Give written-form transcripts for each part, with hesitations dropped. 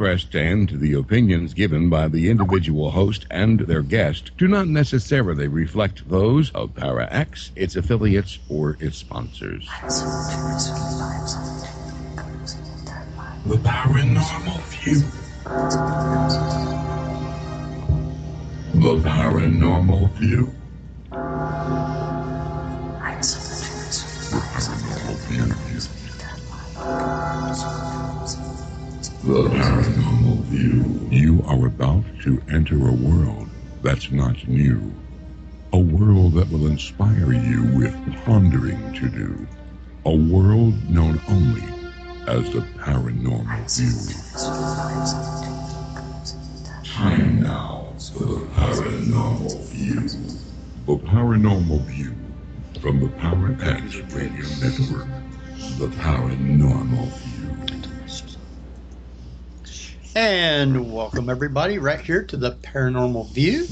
expressed and the opinions given by the individual host and their guest do not necessarily reflect those of ParaX, its affiliates, or its sponsors. The Paranormal View. The Paranormal View. The Paranormal View. The Paranormal View. You are about to enter a world that's not new. A world that will inspire you with pondering to do. A world known only as the Paranormal View. Time now for the Paranormal View. The Paranormal View from the ParaX Radio Network. The Paranormal View. And welcome everybody right here to the Paranormal View.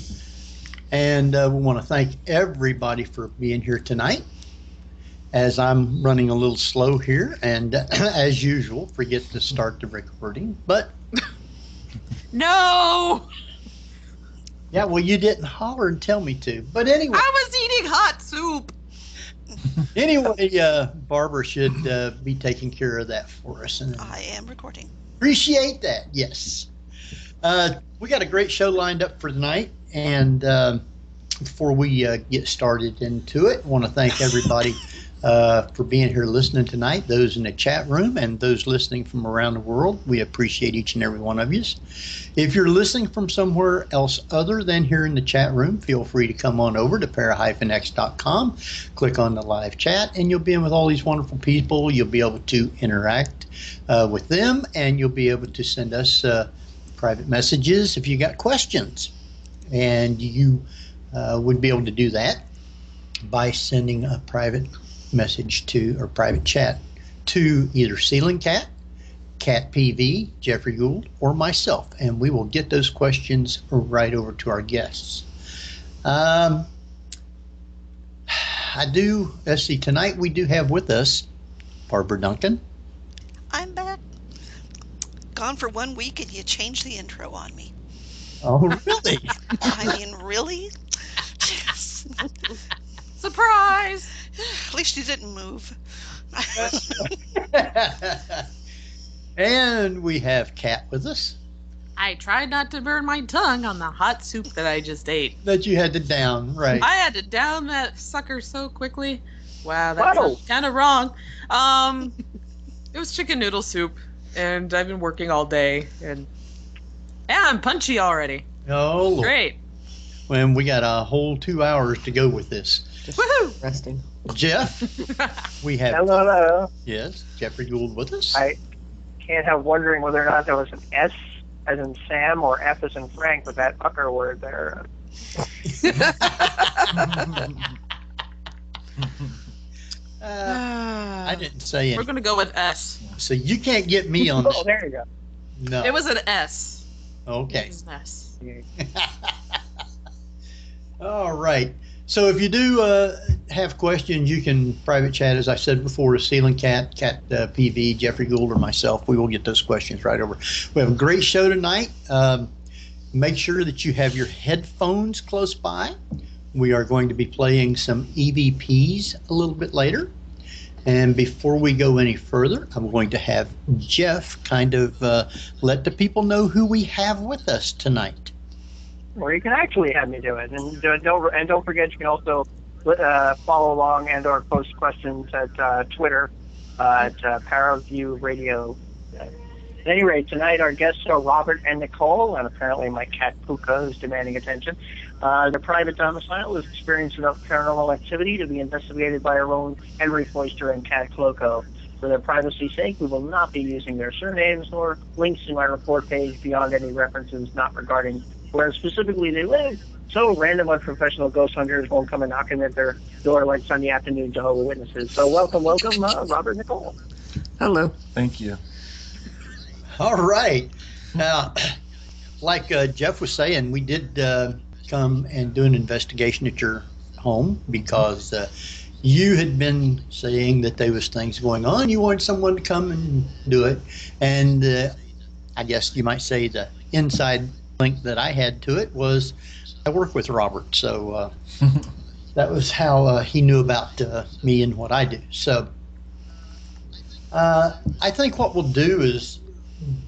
And we want to thank everybody for being here tonight. As I'm running a little slow here, and as usual, forget to start the recording. But no. Yeah, well, you didn't holler and tell me to. But anyway, I was eating hot soup. Anyway, Barbara should be taking care of that for us. And I am recording. Appreciate that. Yes. We got a great show lined up for tonight, and before we get started into it, I want to thank everybody for being here listening tonight, those in the chat room and those listening from around the world. We appreciate each and every one of you. If you're listening from somewhere else other than here in the chat room, feel free to come on over to para-x.com, click on the live chat, and you'll be in with all these wonderful people. You'll be able to interact with them, and you'll be able to send us private messages if you got questions. And you would be able to do that by sending a private message to, or private chat to, either Ceiling Cat, Cat PV, Jeffrey Gould, or myself, and we will get those questions right over to our guests. Let's see, tonight we do have with us Barbara Duncan. I'm back. Gone for 1 week and you changed the intro on me. Oh, really? I mean, really? Yes. Surprise! At least you didn't move. And we have Kat with us. I tried not to burn my tongue on the hot soup that I just ate. That you had to down, right? I had to down that sucker so quickly. Wow, that's kind of wrong. It was chicken noodle soup, and I've been working all day, and I'm punchy already. Oh, Lord. Great. When we got a whole 2 hours to go with this. Woohoo! Resting. Jeff, we have hello. Yes, Jeffrey Gould with us. I can't help wondering whether or not there was an S as in Sam or F as in Frank with that ucker word there. I didn't say anything. We're going to go with S. So you can't get me on this. Oh, there you go. No. It was an S. Okay. It was an S. All right. So if you do have questions, you can private chat, as I said before, to Ceiling Cat, Cat PV, Jeffrey Gould, or myself. We will get those questions right over. We have a great show tonight. Make sure that you have your headphones close by. We are going to be playing some EVPs a little bit later. And before we go any further, I'm going to have Jeff kind of let the people know who we have with us tonight. Or you can actually have me do it, and don't forget you can also follow along and/or post questions at Twitter at Paraview Radio. At any rate, tonight our guests are Robert and Nicole, and apparently my cat Puka is demanding attention. Their private domicile is experiencing enough paranormal activity to be investigated by our own Henry Foister and cat Klockow. For their privacy's sake, we will not be using their surnames nor links to my report page beyond any references not regarding where specifically they live, so random unprofessional ghost hunters won't come and knocking at their door like Sunday afternoon Jehovah's Witnesses. So welcome, Robert and Nicole. Hello. Thank you. All right. Now, like Jeff was saying, we did come and do an investigation at your home because you had been saying that there was things going on. You wanted someone to come and do it. And I guess you might say the inside link that I had to it was I work with Robert. So that was how he knew about me and what I do. So I think what we'll do is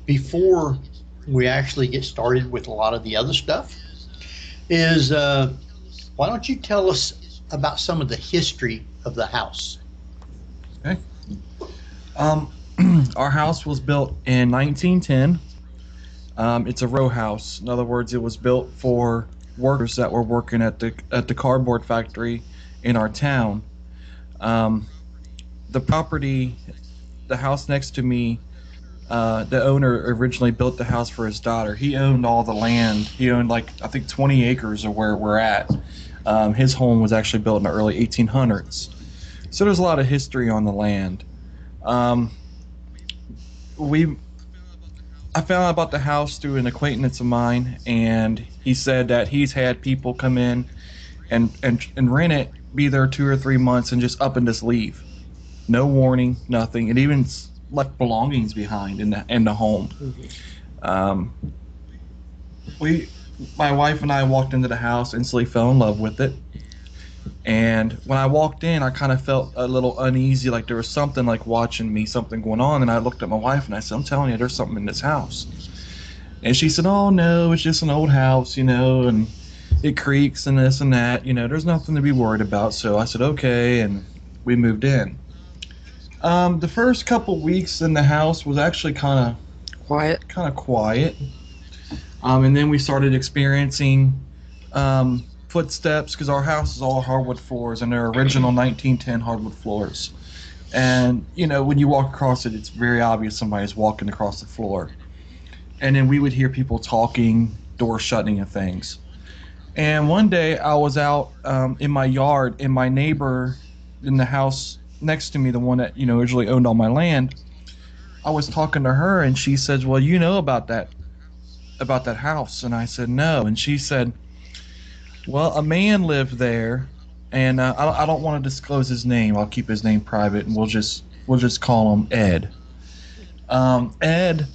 before we actually get started with a lot of the other stuff is why don't you tell us about some of the history of the house? Okay. Our house was built in 1910. It's a row house. In other words, it was built for workers that were working at the cardboard factory in our town. The property, the house next to me, the owner originally built the house for his daughter. He owned all the land. He owned I think 20 acres of where we're at. His home was actually built in the early 1800s. So there's a lot of history on the land. I found out about the house through an acquaintance of mine, and he said that he's had people come in and rent it, be there 2 or 3 months, and just up and just leave. No warning, nothing. It even left belongings behind in the home. My wife and I walked into the house, instantly fell in love with it. And when I walked in, I kind of felt a little uneasy, like there was something like watching me, something going on. And I looked at my wife and I said, I'm telling you, there's something in this house. And she said, oh, no, it's just an old house, and it creaks and this and that. There's nothing to be worried about. So I said, okay, and we moved in. The first couple weeks in the house was actually kind of quiet. And then we started experiencing footsteps, because our house is all hardwood floors, and they're original 1910 hardwood floors. And when you walk across it, it's very obvious somebody's walking across the floor. And then we would hear people talking, doors shutting and things. And one day I was out in my yard, and my neighbor in the house next to me, the one that originally owned all my land, I was talking to her, and she said, well, you know about that house? And I said, no. And she said, well, a man lived there, and I don't want to disclose his name. I'll keep his name private, and we'll just call him Ed. Ed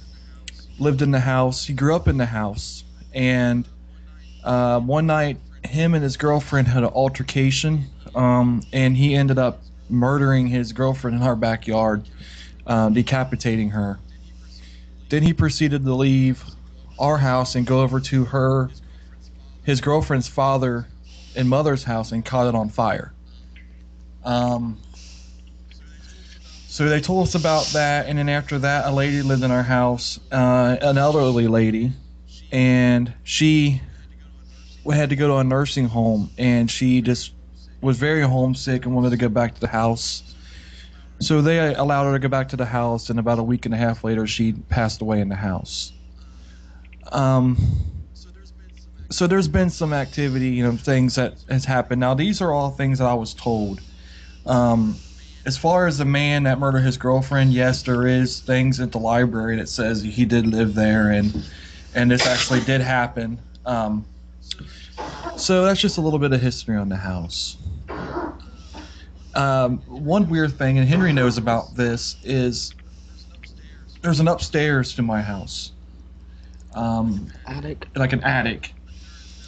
lived in the house. He grew up in the house, and one night, him and his girlfriend had an altercation, and he ended up murdering his girlfriend in our backyard, decapitating her. Then he proceeded to leave our house and go over to his girlfriend's father and mother's house and caught it on fire. So they told us about that, and then after that, a lady lived in our house, an elderly lady, and she had to go to a nursing home, and she just was very homesick and wanted to go back to the house. So they allowed her to go back to the house, and about a week and a half later, she passed away in the house. So there's been some activity, things that has happened. Now, these are all things that I was told. As far as the man that murdered his girlfriend, yes, there is things at the library that says he did live there, and this actually did happen. So that's just a little bit of history on the house. One weird thing, and Henry knows about this, is there's an upstairs to my house. Attic? Like an attic.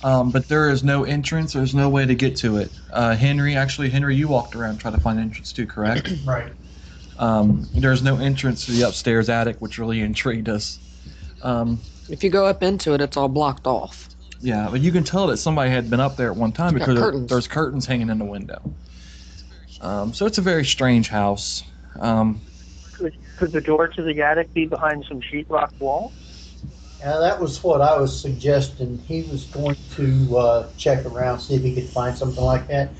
But there is no entrance. There's no way to get to it. Henry, you walked around trying to find an entrance too, correct? Right. There's no entrance to the upstairs attic, which really intrigued us. If you go up into it, it's all blocked off. Yeah, but you can tell that somebody had been up there at one time because there's curtains hanging in the window. So it's a very strange house. Could the door to the attic be behind some sheetrock wall? Yeah, that was what I was suggesting. He was going to check around, see if he could find something like that.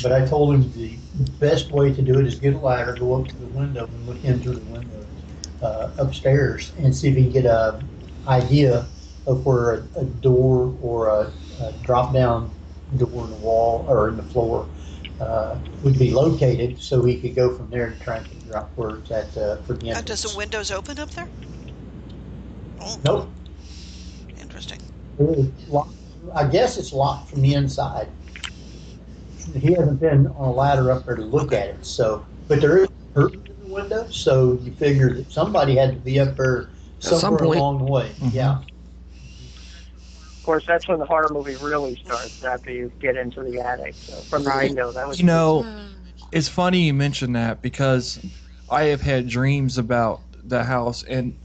But I told him the best way to do it is get a ladder, go up to the window, and look in through the window upstairs and see if he can get an idea of where a door or a drop-down door in the wall or in the floor would be located, so he could go from there and try and figure out where it's at for the entrance. Does the windows open up there? Oh. Nope. Interesting. I guess it's locked from the inside. He hasn't been on a ladder up there to look at it, so. But there is a curtain in the window, so you figure that somebody had to be up there some somewhere point. along the way. Mhm. Yeah. Of course, that's when the horror movie really starts, after you get into the attic. So from the Right. window, that was You know, it's funny you mention that because I have had dreams about the house, and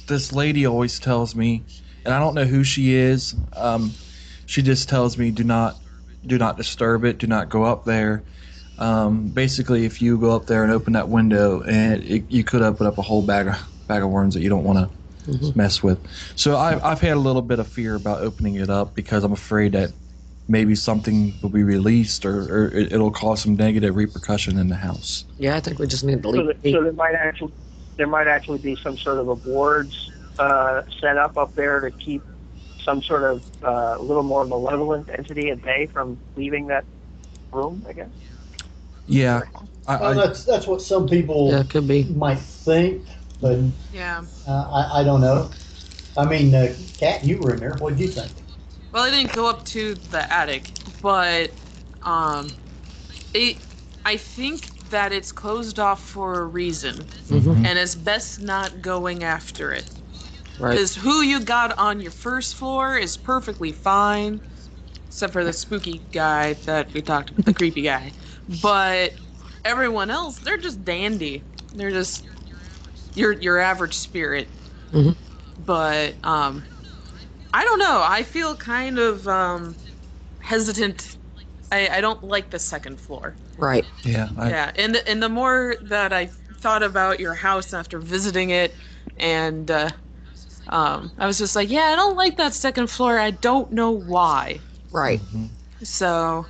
this lady always tells me, and I don't know who she is. She just tells me, do not disturb it, do not go up there. Basically, if you go up there and open that window, and you could open up a whole bag of worms that you don't want to mess with. So I've had a little bit of fear about opening it up because I'm afraid that maybe something will be released or it'll cause some negative repercussion in the house. Yeah, I think we just need to so, leave. so there might actually be some sort of a boards set up there to keep some sort of a little more malevolent entity at bay from leaving that room, I guess. Yeah, Well, that's what some people Yeah, it could be. might think, but Yeah. I don't know. I mean, Kat, you were in there. What did you think? Well, I didn't go up to the attic, but I think that it's closed off for a reason, Mhm. and it's best not going after it. Right. Because who you got on your first floor is perfectly fine, except for the spooky guy that we talked about, the creepy guy. But everyone else, they're just dandy. They're just your average spirit. Mhm. But I don't know. I feel kind of hesitant. I don't like the second floor. Right. yeah. Yeah, and the more that I thought about your house after visiting it, and I was just like, yeah, I don't like that second floor. I don't know why. Right. Mhm. So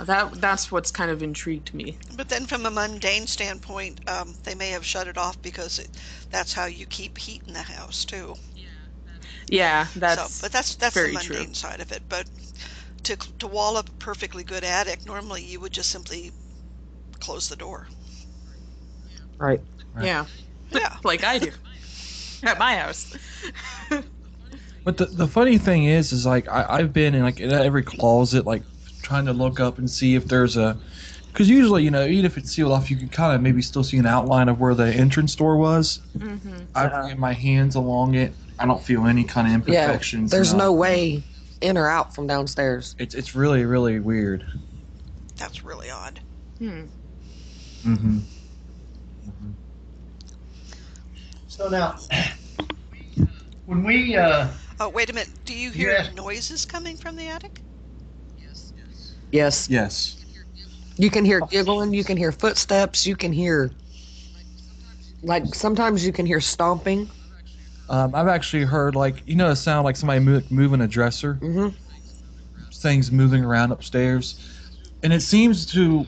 that's what's kind of intrigued me. But then, from a mundane standpoint, they may have shut it off because that's how you keep heat in the house too. Yeah, But that's the very mundane true. side of it. But to wall up a perfectly good attic, normally you would just simply close the door. Right. Right. Yeah, Yeah. like I do at my house. But the funny thing is like I've been in every closet, like trying to look up and see if there's a, because usually even if it's sealed off, you can kind of maybe still see an outline of where the entrance door was. Hmm. I've ran my hands along it. I don't feel any kind of Yeah. imperfections. There's no nothing. way in or out from downstairs. It's really really weird. That's really odd. Hmm. Mm-hmm. So now, when we Oh, wait a minute. Do you You hear asked- noises coming from the attic? Yes. Yes. You can hear giggling. You can hear footsteps. You can hear, like, sometimes you can hear stomping. I've actually heard a sound like somebody moving a dresser. Hmm. Things moving around upstairs. And it seems to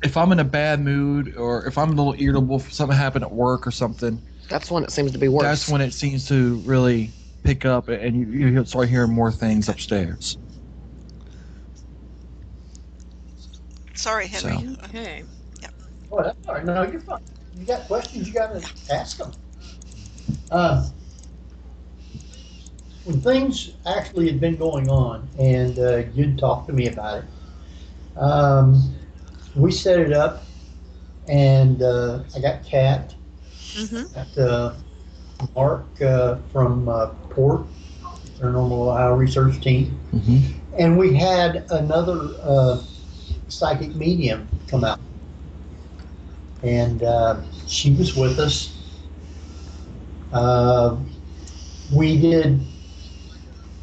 if I'm in a bad mood or if I'm a little irritable, if something happened at work or something, That's when it seems to be worse. that's when it seems to really pick up and you start hearing more things upstairs. Sorry, Henry. So. Okay. Oh, that's all right. No, you're fine. You got questions, you got to ask them. When things actually had been going on and you'd talk to me about it, we set it up and I got Kat, Hmm. got Mark from Port, Paranormal Ohio Research Team, Mm-hmm. and we had another psychic medium come out. And she was with us. We did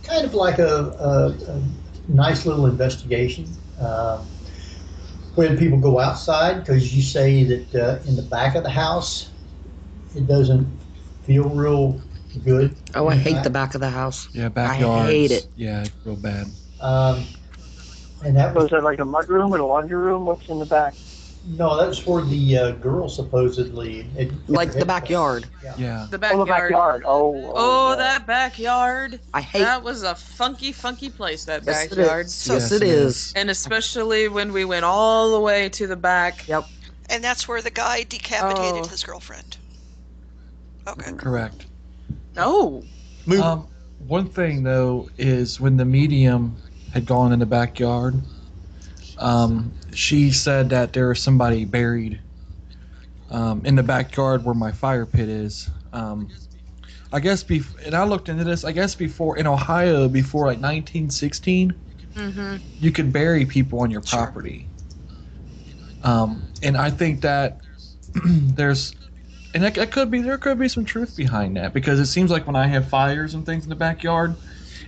kind of like a nice little investigation. We had people go outside because you say that in the back of the house it doesn't feel real good. Oh, I hate the back of the house. Yeah, backyards. I hate it. Yeah, it's real bad. And that So was is that like a mud room or a laundry room? What's in the back? no, that's where the girl supposedly Like the backyard. Yeah. The Oh, the backyard. backyard. Oh, yeah. that backyard. I hate That was a funky place, that Yes, it backyard. is. So- Yes, it is. And especially when we went all the way to the back. Yep. And that's where the guy decapitated Oh. his girlfriend. Okay. Correct. Oh. One thing though is when the medium had gone in the backyard, she said that there was somebody buried in the backyard where my fire pit is. I guess and I looked into this. I guess before in Ohio, before like 1916, you could bury people on your property. And I think that there could be some truth behind that, because it seems like when I have fires and things in the backyard,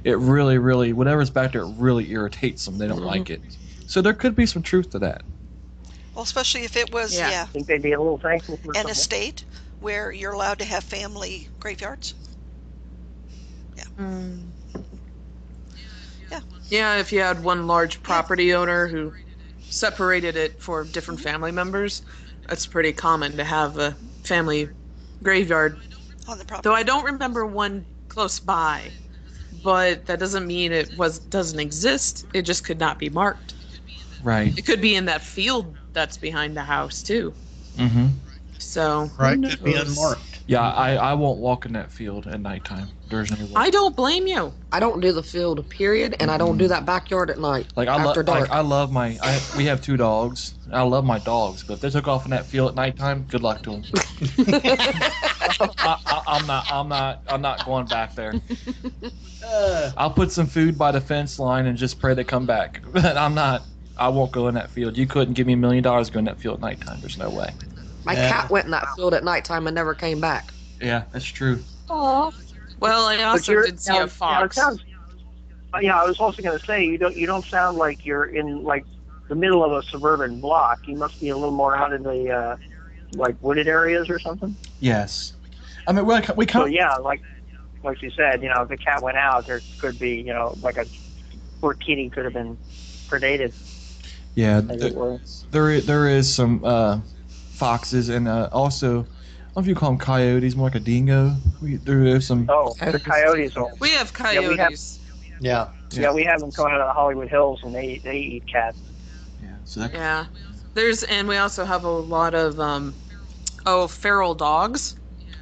it really whatever's back there really irritates them. They don't like it. So there could be some truth to that. Well, especially if it was, I think they'd be a little thankful for an something. estate where you're allowed to have family graveyards. Yeah, if you had one large property owner who separated it for different family members, it's pretty common to have a family graveyard On the property. Though I don't remember one close by, but that doesn't mean it doesn't exist. It just could not be marked. Right. It could be in that field that's behind the house too. Mm-hmm. So Right, could be unmarked. Yeah, I won't walk in that field at nighttime. There's no way. I don't blame you. I don't do the field, period, and I don't do that backyard at night. Like after dark. I love we have 2 dogs. I love my dogs, but if they took off in that field at nighttime, good luck to them. I'm not going back there. I'll put some food by the fence line and just pray they come back. But I won't go in that field. You couldn't give me $1 million to go in that field at nighttime. There's no way. My cat went in that field at nighttime and never came back. Yeah, that's true. Well, I also did see a fox. I was also going to say you don't sound like you're in like the middle of a suburban block. You must be a little more out in the like wooded areas or something. Yes, I mean we So yeah, like you said, if the cat went out, there could be like a poor kitty could have been predated. Yeah, as it were. there is some foxes and also. I don't know if you call them coyotes, more like a dingo. There's some. Oh, the coyotes. We have coyotes. Yeah. Yeah, we have them coming out of the Hollywood Hills, and they eat cats. Yeah. So that. Yeah. And we also have a lot of feral dogs.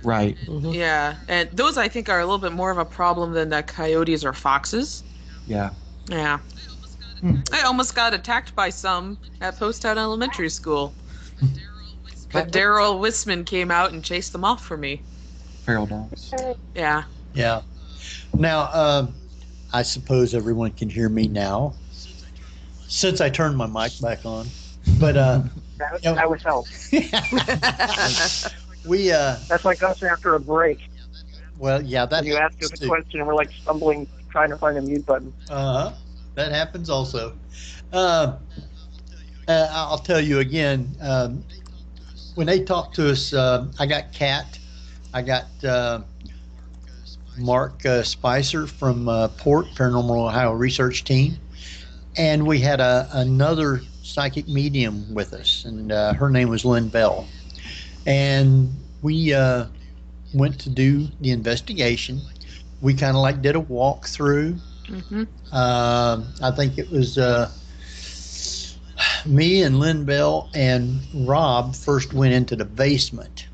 Right. Mm-hmm. Yeah, and those I think are a little bit more of a problem than the coyotes or foxes. Yeah. Yeah. I almost got attacked by some at Postown Elementary School. But Daryl Wisman came out and chased them off for me. Feral dogs. Yeah. Yeah. Now, I suppose everyone can hear me now, since I turned my mic back on. But that would help. we That's like us after a break. well, yeah, that You ask us a question, and we're like stumbling, trying to find a mute button. That happens also. I'll tell you again. When they talked to us, I got Kat, I got Mark Spicer from Port Paranormal Ohio Research Team, and we had another psychic medium with us, and her name was Lynn Bell. And we went to do the investigation. We kind of like did a walkthrough. Mm-hmm. I think it was me and Lynn Bell and Rob first went into the basement,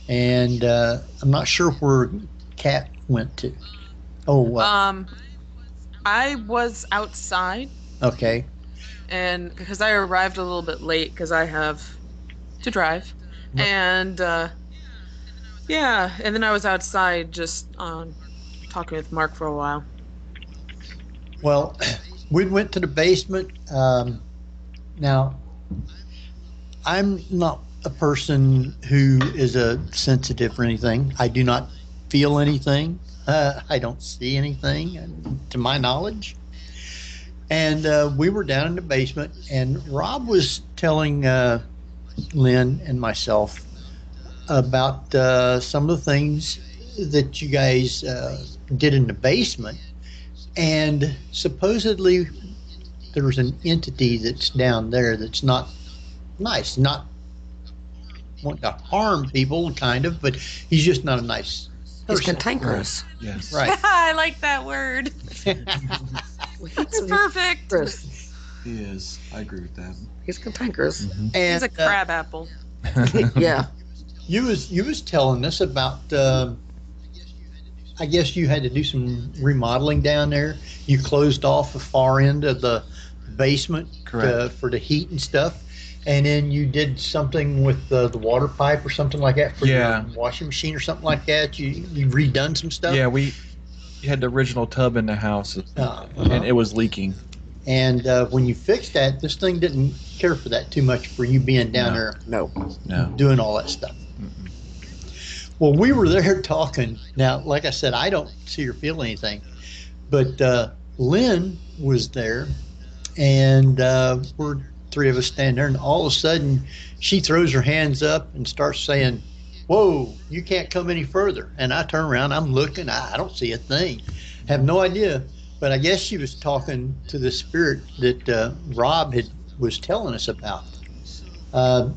and I'm not sure where Kat went to. I was outside, Okay. and because I arrived a little bit late because I have to drive, and and then I was outside just talking with Mark for a while. Well, we went to the basement. Now, I'm not a person who is sensitive or anything. I do not feel anything. I don't see anything, to my knowledge. And we were down in the basement, and Rob was telling Lynn and myself about some of the things that you guys did in the basement. And supposedly there was an entity that's down there that's not nice, not wanting to harm people, kind of, but he's just not a nice He's person. cantankerous. Yes. Right. I like that word. It's perfect. He is. I agree with that. He's cantankerous. Mm-hmm. And He's a crab apple. Yeah. you was telling us about I guess you had to do some remodeling down there. You closed off the far end of the basement Correct. for the heat and stuff. and then you did something with the water pipe or something like that for your washing machine or something like that. You redone some stuff. Yeah, we had the original tub in the house, and it was leaking. And when you fixed that, this thing didn't care for that too much for you being down there doing all that stuff. Well, we were there talking. Now, like I said, I don't see or feel anything. But Lynn was there, and we're three of us standing there, and all of a sudden she throws her hands up and starts saying, "Whoa, you can't come any further." And I turn around, I'm looking, I don't see a thing. Have no idea. But I guess she was talking to the spirit that Rob was telling us about.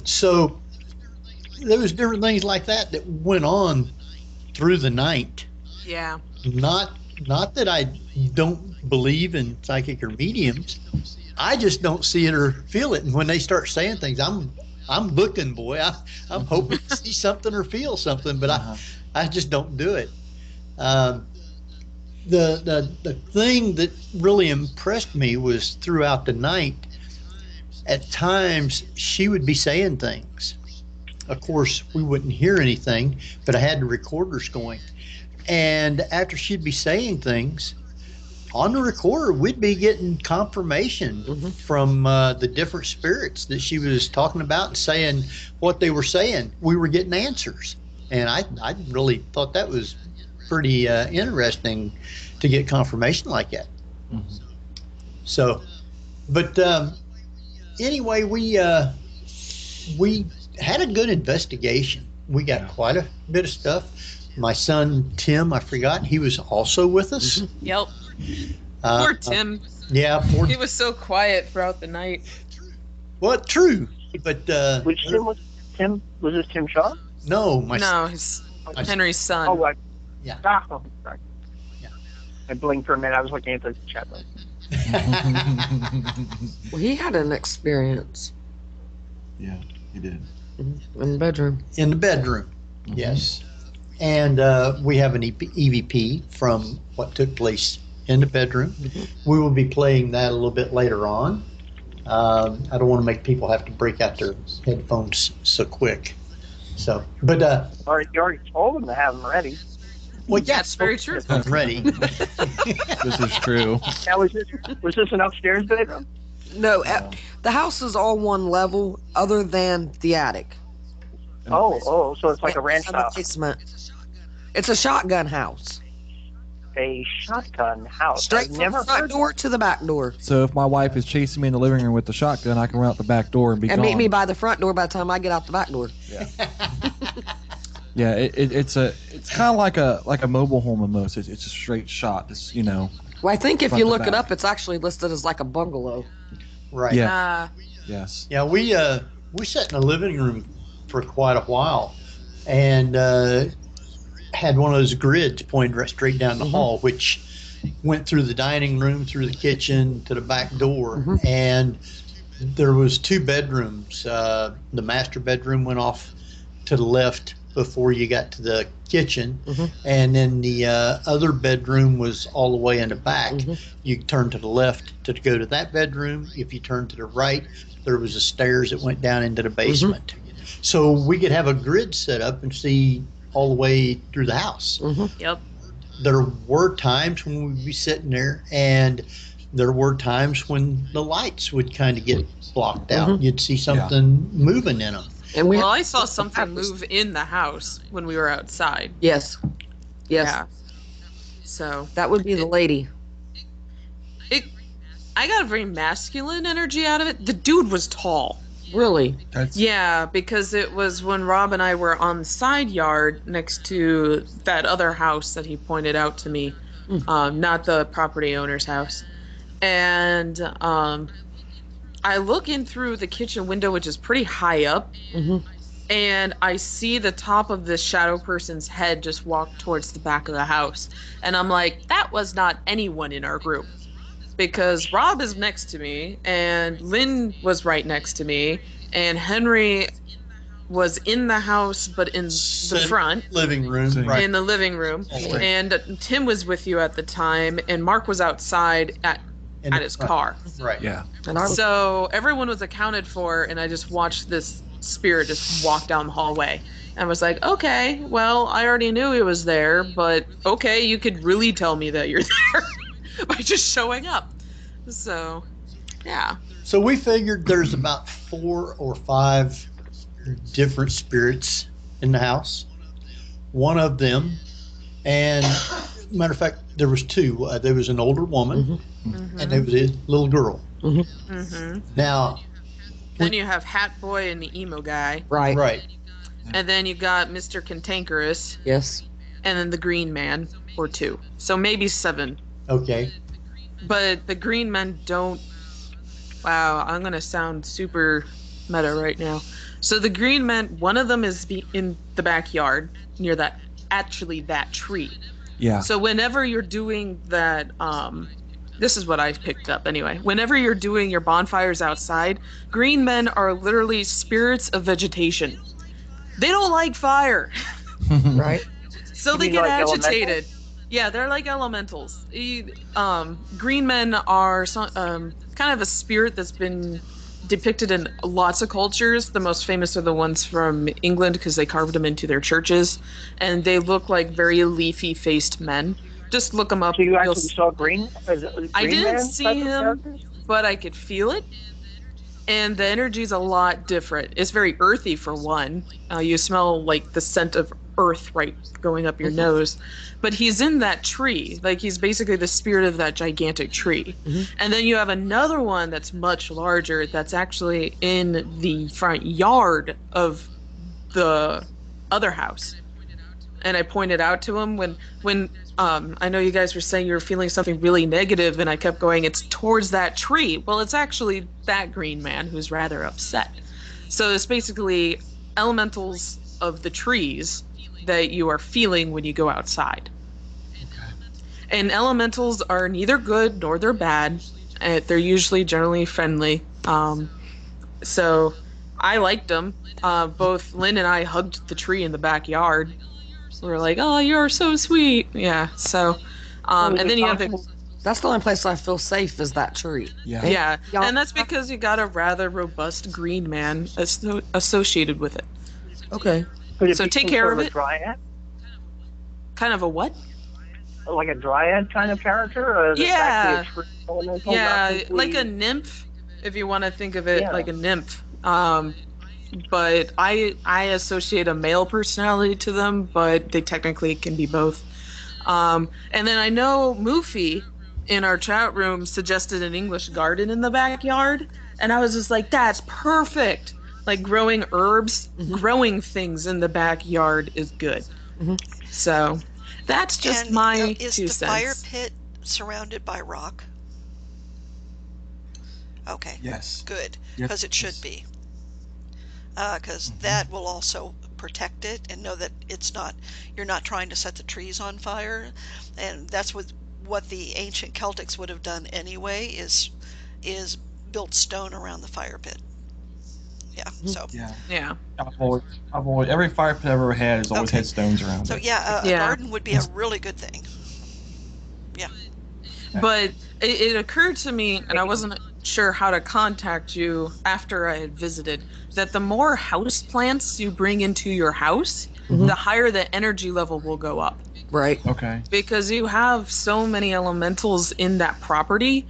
So there was different things like that went on through the night. Yeah. Not that I don't believe in psychic or mediums. I just don't see it or feel it. And when they start saying things, I'm looking, boy. I'm hoping to see something or feel something, but I just don't do it. The thing that really impressed me was throughout the night, at times she would be saying things. Of course, we wouldn't hear anything, but I had the recorders going. And after she'd be saying things, on the recorder, we'd be getting confirmation from the different spirits that she was talking about and saying what they were saying. We were getting answers. And I really thought that was pretty interesting to get confirmation like that. So, but anyway, we had a good investigation. We got quite a bit of stuff. My son Tim, I forgot, he was also with us. Yep. Poor Tim. Yeah, he was so quiet throughout the night. Well, true, but which Tim was Tim? Was this Tim Shaw? No, his Henry's son. Oh, right. Yeah. Oh, sorry. Yeah. I blinked for a minute. I was looking at the chat room. Well, he had an experience. Yeah, he did. In the bedroom. In the bedroom, yes. And we have an EVP from what took place in the bedroom. We will be playing that a little bit later on. I don't want to make people have to break out their headphones so quick. So, but you already told them to have them ready. Well, yeah, that's very true. I'm ready. This is true. Now, was this an upstairs bedroom? No, the house is all one level, other than the attic. Oh, so it's like a ranch house. Basement. It's a shotgun house. A shotgun house. Straight I've from never the front door to the back door. So if my wife is chasing me in the living room with the shotgun, I can run out the back door and be gone. Meet me by the front door by the time I get out the back door. Yeah. Yeah, it's kind of like a mobile home almost. It's a straight shot. It's Well, I think if you look it up, it's actually listed as like a bungalow. Right. Yeah. Yes. Yeah, we sat in the living room for quite a while, and had one of those grids pointed right straight down the hall, which went through the dining room, through the kitchen, to the back door, and there was two bedrooms. The master bedroom went off to the left before you got to the kitchen, and then the other bedroom was all the way in the back. You turn to the left to go to that bedroom. If you turn to the right, there was a stairs that went down into the basement. So we could have a grid set up and see all the way through the house. Yep. There were times when we'd be sitting there, and there were times when the lights would kind of get blocked out. You'd see something moving in them. And I saw something move in the house when we were outside. Yes. Yeah. So that would be the lady. I got a very masculine energy out of it. The dude was tall. Really? Yeah, because it was when Rob and I were on the side yard next to that other house that he pointed out to me, not the property owner's house. And I look in through the kitchen window, which is pretty high up, and I see the top of this shadow person's head just walk towards the back of the house. And I'm like, that was not anyone in our group. Because Rob is next to me, and Lynn was right next to me, and Henry was in the house, but in the front. Living room, right. In the living room. And Tim was with you at the time, and Mark was outside at his car. Right. Yeah. And So everyone was accounted for, and I just watched this spirit just walk down the hallway. And I was like, okay, well, I already knew he was there, but okay, you could really tell me that you're there by just showing up. So, yeah. So we figured there's about 4 or 5 different spirits in the house. One of them, and matter of fact, there was 2. There was an older woman, and there was a little girl. Now, then you have Hat Boy and the emo guy. right. And then you got Mr. Cantankerous. Yes. And then the Green Man, or 2. So maybe 7. Okay. But the Green Men don't... Wow, I'm going to sound super meta right now. So the Green Men, one of them is in the backyard near that tree. Yeah. So whenever you're doing that, this is what I've picked up anyway. Whenever you're doing your bonfires outside, Green Men are literally spirits of vegetation. They don't like fire. Right. So they get agitated. Yeah, they're like elementals. Green Men are kind of a spirit that's been depicted in lots of cultures. The most famous are the ones from England because they carved them into their churches, and they look like very leafy-faced men. Just look them up. So you actually saw Green? I didn't see him, but I could feel it. And the energy's a lot different. It's very earthy for one. You smell like the scent of earth right going up your nose. But he's in that tree. Like he's basically the spirit of that gigantic tree. And then you have another one that's much larger that's actually in the front yard of the other house. And I pointed out to him when I know you guys were saying you were feeling something really negative, and I kept going, it's towards that tree. Well, it's actually that Green Man who's rather upset. So it's basically elementals of the trees that you are feeling when you go outside. Okay. And elementals are neither good nor they're bad. They're usually generally friendly. So I liked them. Both Lynn and I hugged the tree in the backyard. We were like, oh, you're so sweet. Yeah, so, and then you have the... That's the only place I feel safe is that tree. Yeah, and that's because you got a rather robust Green Man associated with it. Okay. So take care of it. Dryad? Kind of a what? Like a dryad kind of character? Or is it actually a tree elemental, like a nymph, if you want to think of it like a nymph. But I associate a male personality to them, but they technically can be both. And then I know Moofy in our chat room suggested an English garden in the backyard, and I was just like, that's perfect. Like growing herbs, growing things in the backyard is good. So that's just my 2 cents. Is the fire pit surrounded by rock? Okay. Yes. Good, because it should be. Because that will also protect it and know that you're not trying to set the trees on fire. And that's what the ancient Celtics would have done anyway, is built stone around the fire pit. Yeah. So. Yeah. I've always every fire pit I've ever had has always had stones around it. So a garden would be a really good thing. Yeah. But it occurred to me, and I wasn't sure how to contact you after I had visited, that the more house plants you bring into your house, the higher the energy level will go up. Right. Okay. Because you have so many elementals in that property.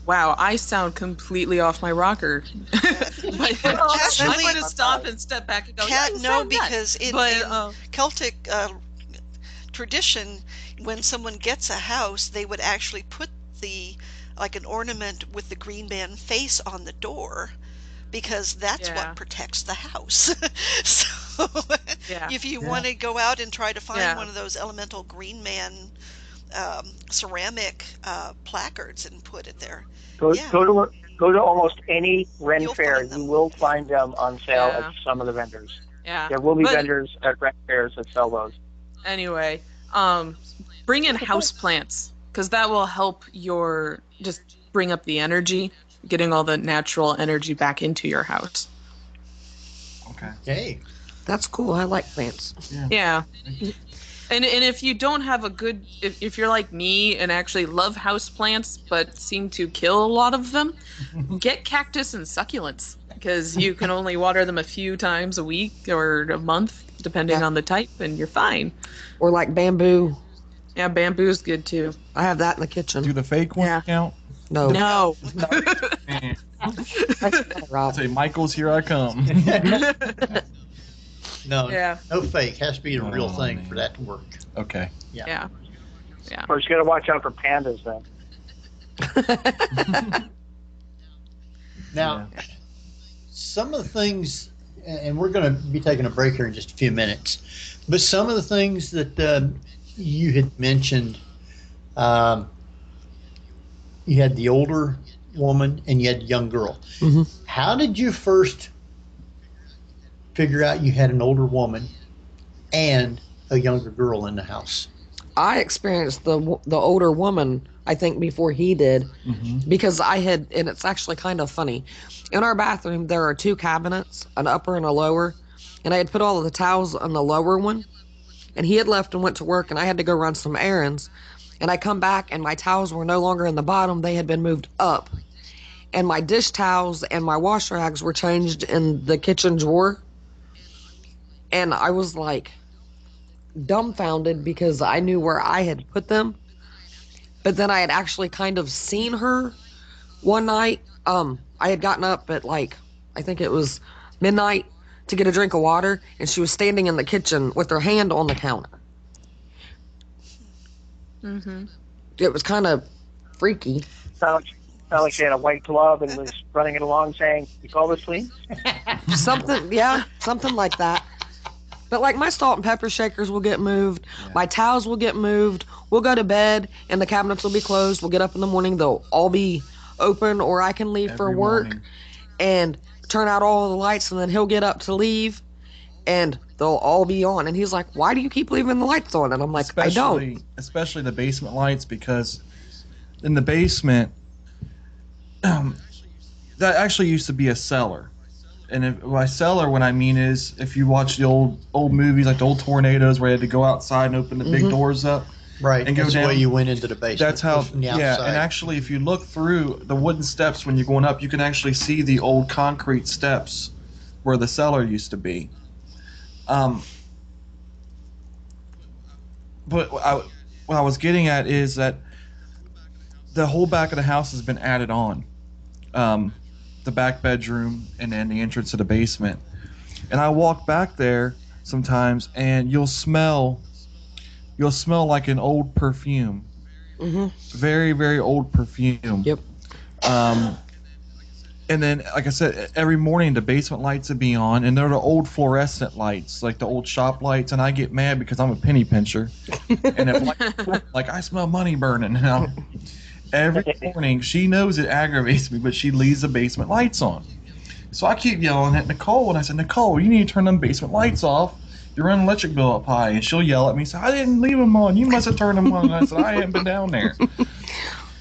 Wow, I sound completely off my rocker. Actually, I'm going to stop and step back and go, because in Celtic tradition, when someone gets a house, they would actually put an ornament with the Green Man face on the door, because that's what protects the house. So if you want to go out and try to find one of those elemental Green Man ceramic placards and put it there. Go to almost any Ren fair. You will find them on sale at some of the vendors. Yeah. There will be vendors at Ren fairs that sell those. Anyway, bring in house plants, because that will help just bring up the energy, getting all the natural energy back into your house. Okay. Hey. That's cool. I like plants. Yeah. And if you don't have a good, if you're like me and actually love houseplants but seem to kill a lot of them, get cactus and succulents, because you can only water them a few times a week or a month, depending on the type, and you're fine. Or like bamboo. Yeah, bamboo's good too. I have that in the kitchen. Do the fake ones count? No. No. I'll say, Michael's, here I come. No, Yeah. no fake. Has to be a real thing man. for that to work. Okay. Yeah. We're just gonna watch out for pandas then. Now, some of the things, and we're going to be taking a break here in just a few minutes, but some of the things that you had mentioned, you had the older woman and you had the young girl. Mm-hmm. How did you first figure out you had an older woman and a younger girl in the house? I experienced the older woman, I think, before he did, because I had, and it's actually kind of funny. In our bathroom, there are 2 cabinets, an upper and a lower, and I had put all of the towels on the lower one, and he had left and went to work, and I had to go run some errands, and I come back, and my towels were no longer in the bottom, they had been moved up, and my dish towels and my wash rags were changed in the kitchen drawer, and I was like dumbfounded because I knew where I had put them. But then I had actually kind of seen her one night. I had gotten up at I think it was midnight to get a drink of water, and she was standing in the kitchen with her hand on the counter. Mm-hmm. It was kind of freaky. Sound like she had a white glove and was running it along saying, "You call this clean?" Something like that. But my salt and pepper shakers will get moved. Yeah. My towels will get moved. We'll go to bed and the cabinets will be closed. We'll get up in the morning. They'll all be open, or I can leave for work and turn out all the lights, and then he'll get up to leave and they'll all be on. And he's like, "Why do you keep leaving the lights on?" And I'm like, I don't. Especially the basement lights, because in the basement, that actually used to be a cellar. And by cellar, what I mean is, if you watch the old movies, like the old tornadoes, where you had to go outside and open the big doors up, right? And that's the way you went into the basement. That's how. Yeah, and actually, if you look through the wooden steps when you're going up, you can actually see the old concrete steps where the cellar used to be. But what I was getting at is that the whole back of the house has been added on. The back bedroom and then the entrance to the basement. And I walk back there sometimes and you'll smell like an old perfume. Mm-hmm. Very, very old perfume. Yep. And then, like I said, every morning the basement lights would be on, and they're the old fluorescent lights, like the old shop lights, and I get mad because I'm a penny pincher. And if, I smell money burning now. Every morning, she knows it aggravates me, but she leaves the basement lights on. So I keep yelling at Nicole, and I said, "Nicole, you need to turn them basement lights off. You're running electric bill up high." And she'll yell at me, say, "I didn't leave them on. You must have turned them on." And I said, "I haven't been down there."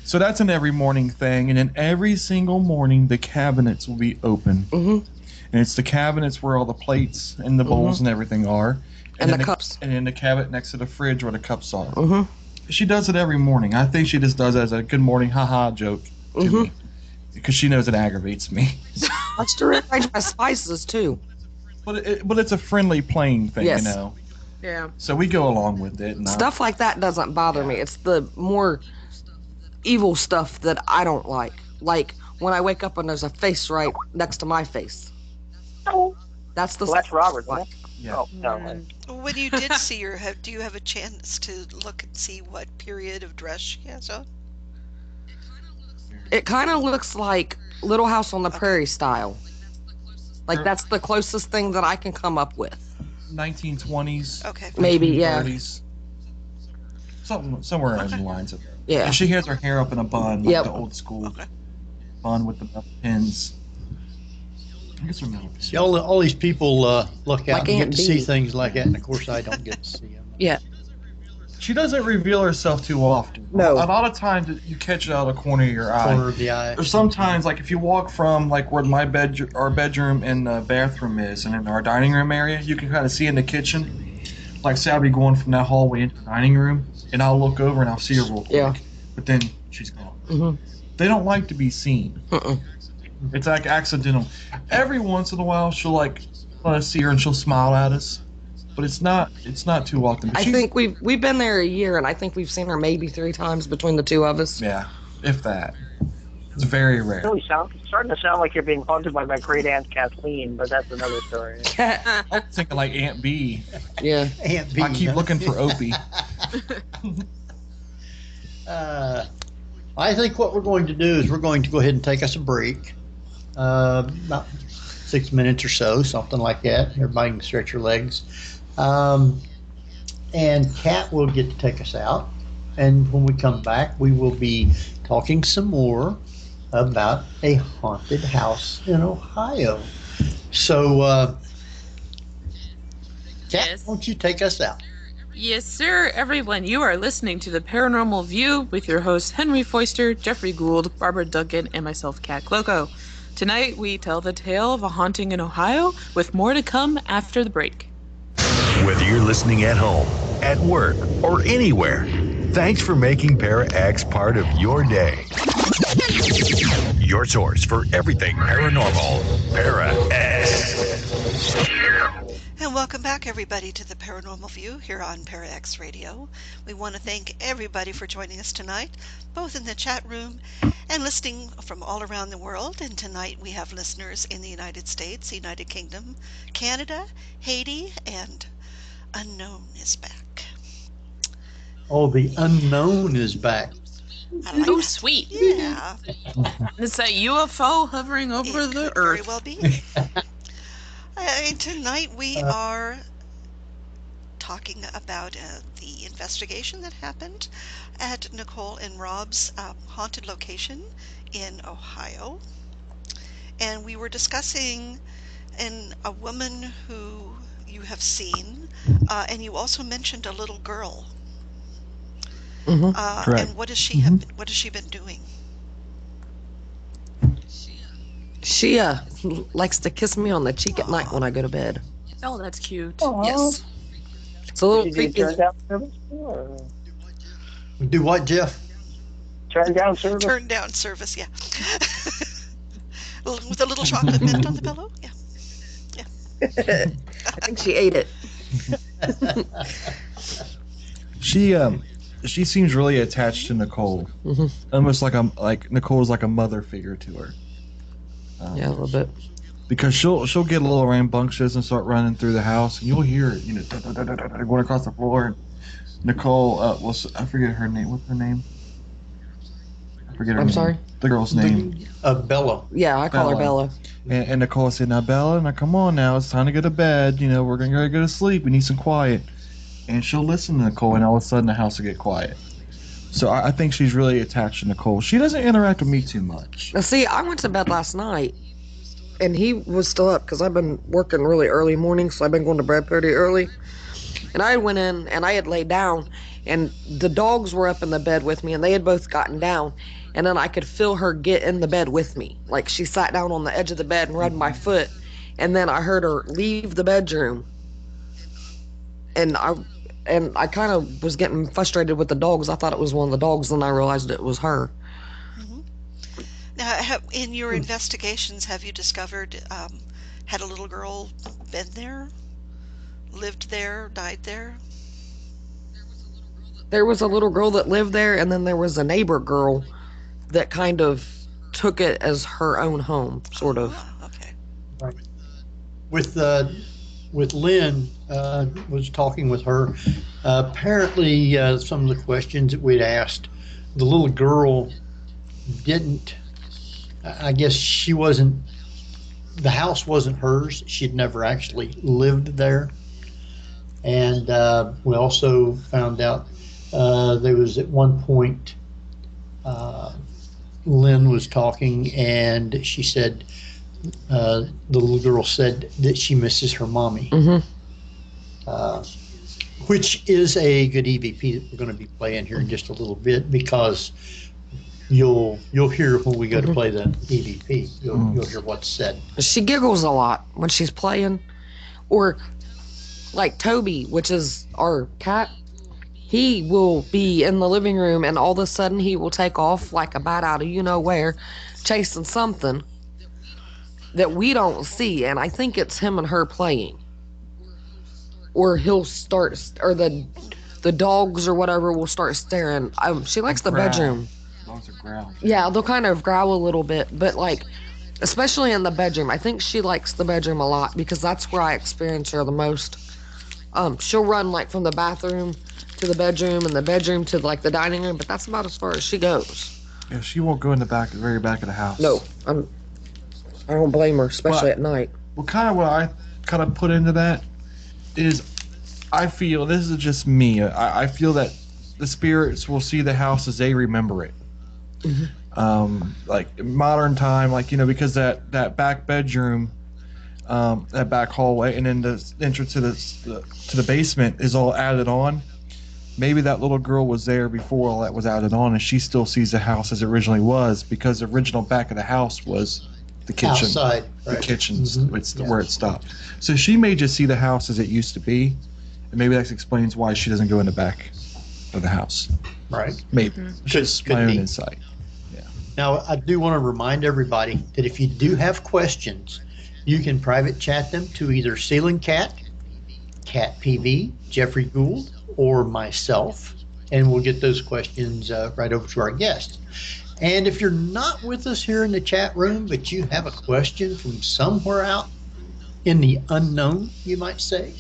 So that's an every morning thing. And then every single morning, the cabinets will be open. Mm-hmm. And it's the cabinets where all the plates and the bowls and everything are. And the cups. And in the cabinet next to the fridge where the cups are. Mm-hmm. She does it every morning. I think she just does it as a good morning haha joke to me, because she knows it aggravates me. That's to rearrange my spices too. But it's a friendly, plain thing, yes. you know. Yeah. So we go along with it. And stuff like that doesn't bother me. It's the more evil stuff that I don't like. Like when I wake up and there's a face right next to my face. That's the. Well, that's Robert. Like. Yeah. Oh, no. When you did see her, do you have a chance to look and see what period of dress she has on? It kind of looks like Little House on the Prairie style. Like that's the closest thing that I can come up with. 1920s. Okay. Maybe, yeah. 30s. Somewhere in the lines of. Yeah. And she has her hair up in a bun, like the old school bun with the pins. I guess see, all these people look out and get to see things like that, and of course I don't get to see them. Yeah. She doesn't reveal herself too often. No. A lot of times you catch it out of the corner of your eye. Corner of the eye. Or sometimes, like if you walk from like where our bedroom and the bathroom is, and in our dining room area, you can kind of see in the kitchen. like say I'll be going from that hallway into the dining room, and I'll look over and I'll see her real quick. Yeah. But then she's gone. Mm-hmm. They don't like to be seen. It's like accidental. Every once in a while, she'll like let us see her and she'll smile at us, but it's not too often. But I think we've been there a year, and I think we've seen her maybe 3 times between the two of us. Yeah, if that. It's very rare. It's starting to sound like you're being haunted by my great aunt Kathleen, but that's another story. I was thinking like Aunt B. Yeah. Aunt B. I keep looking for Opie. I think what we're going to do is we're going to go ahead and take us a break. About 6 minutes or so, something like that. Everybody can stretch your legs. And Kat will get to take us out. And when we come back, we will be talking some more about a haunted house in Ohio. So, Kat, Yes. won't you take us out? Yes, sir, everyone. You are listening to the Paranormal View with your hosts Henry Foister, Jeffrey Gould, Barbara Duncan, and myself, Kat Klockow. Tonight, we tell the tale of a haunting in Ohio, with more to come after the break. Whether you're listening at home, at work, or anywhere, thanks for making Para-X part of your day. Your source for everything paranormal, Para-X. And welcome back, everybody, to the Paranormal View here on Para-X Radio. We want to thank everybody for joining us tonight, both in the chat room and listening from all around the world. And tonight we have listeners in the United States, United Kingdom, Canada, Haiti, and Unknown is back. Oh, the unknown is back. I like Oh, that. sweet. Yeah, It's a UFO hovering over it the could very earth. well be. Tonight we are talking about the investigation that happened at Nicole and Rob's haunted location in Ohio. And we were discussing a woman who you have seen, and you also mentioned a little girl. Mm-hmm. Correct. And what has she been doing? She likes to kiss me on the cheek at night when I go to bed. Oh, that's cute. Yes. It's a little Did you creepy. turn down service? Or Do what, Jeff? turn down service? Turn down service, yeah. With a little chocolate mint on the pillow? Yeah. I think she ate it. She seems really attached to Nicole. Mhm. Almost like Nicole's like a mother figure to her. Yeah, a little bit. Because she'll get a little rambunctious and start running through the house, and you'll hear it, going across the floor. Nicole, I forget her name. What's her name? I forget her name. I'm sorry? The girl's name. Bella. Yeah, I call her Bella. And Nicole said, "Now, Bella, now come on now. It's time to go to bed. We're going to go to sleep. We need some quiet." And she'll listen to Nicole, and all of a sudden the house will get quiet. So I think she's really attached to Nicole. She doesn't interact with me too much. Now, see, I went to bed last night, and he was still up because I've been working really early mornings, so I've been going to bed pretty early. And I went in, and I had laid down, and the dogs were up in the bed with me, and they had both gotten down. And then I could feel her get in the bed with me. Like, she sat down on the edge of the bed and rubbed my foot. And then I heard her leave the bedroom. And I kind of was getting frustrated with the dogs. I thought it was one of the dogs, then I realized it was her. Mm-hmm. Now, in your investigations, have you discovered, had a little girl been there, lived there, died there? There was a little girl that lived there, and then there was a neighbor girl that kind of took it as her own home, sort of. Ah, okay. With Lynn, was talking with her. Apparently, some of the questions that we'd asked, the little girl didn't. I guess she wasn't. The house wasn't hers. She'd never actually lived there. And we also found out there was at one point. Lynn was talking, and she said. The little girl said that she misses her mommy, which is a good EVP that we're going to be playing here in just a little bit, because you'll hear when we go to play the EVP. You'll hear what's said. She giggles a lot when she's playing, or like Toby, which is our cat, he will be in the living room and all of a sudden he will take off like a bat out of you know where, chasing something that we don't see, and I think it's him and her playing. Or he'll start, or the dogs or whatever will start staring. She likes the bedroom. Dogs are growl. Yeah, they'll kind of growl a little bit, but like, especially in the bedroom. I think she likes the bedroom a lot because that's where I experience her the most. She'll run like from the bathroom to the bedroom and the bedroom to like the dining room, but that's about as far as she goes. Yeah, she won't go in the very back of the house. No, I don't blame her, especially at night. Well, kind of what I kind of put into that is, I feel, this is just me, I feel that the spirits will see the house as they remember it. Mm-hmm. Like modern time, like, you know, because that back bedroom, that back hallway, and then the entrance to the basement is all added on. Maybe that little girl was there before all that was added on, and she still sees the house as it originally was, because the original back of the house was the kitchen. Outside, right. The kitchen's Mm-hmm. where it stopped. So she may just see the house as it used to be, and maybe that explains why she doesn't go in the back of the house. Right. Maybe. It's just my own insight. Yeah. Now, I do want to remind everybody that if you do have questions, you can private chat them to either Ceiling Cat, Cat PV, Jeffrey Gould, or myself, and we'll get those questions right over to our guest. And if you're not with us here in the chat room, but you have a question from somewhere out in the unknown, you might say,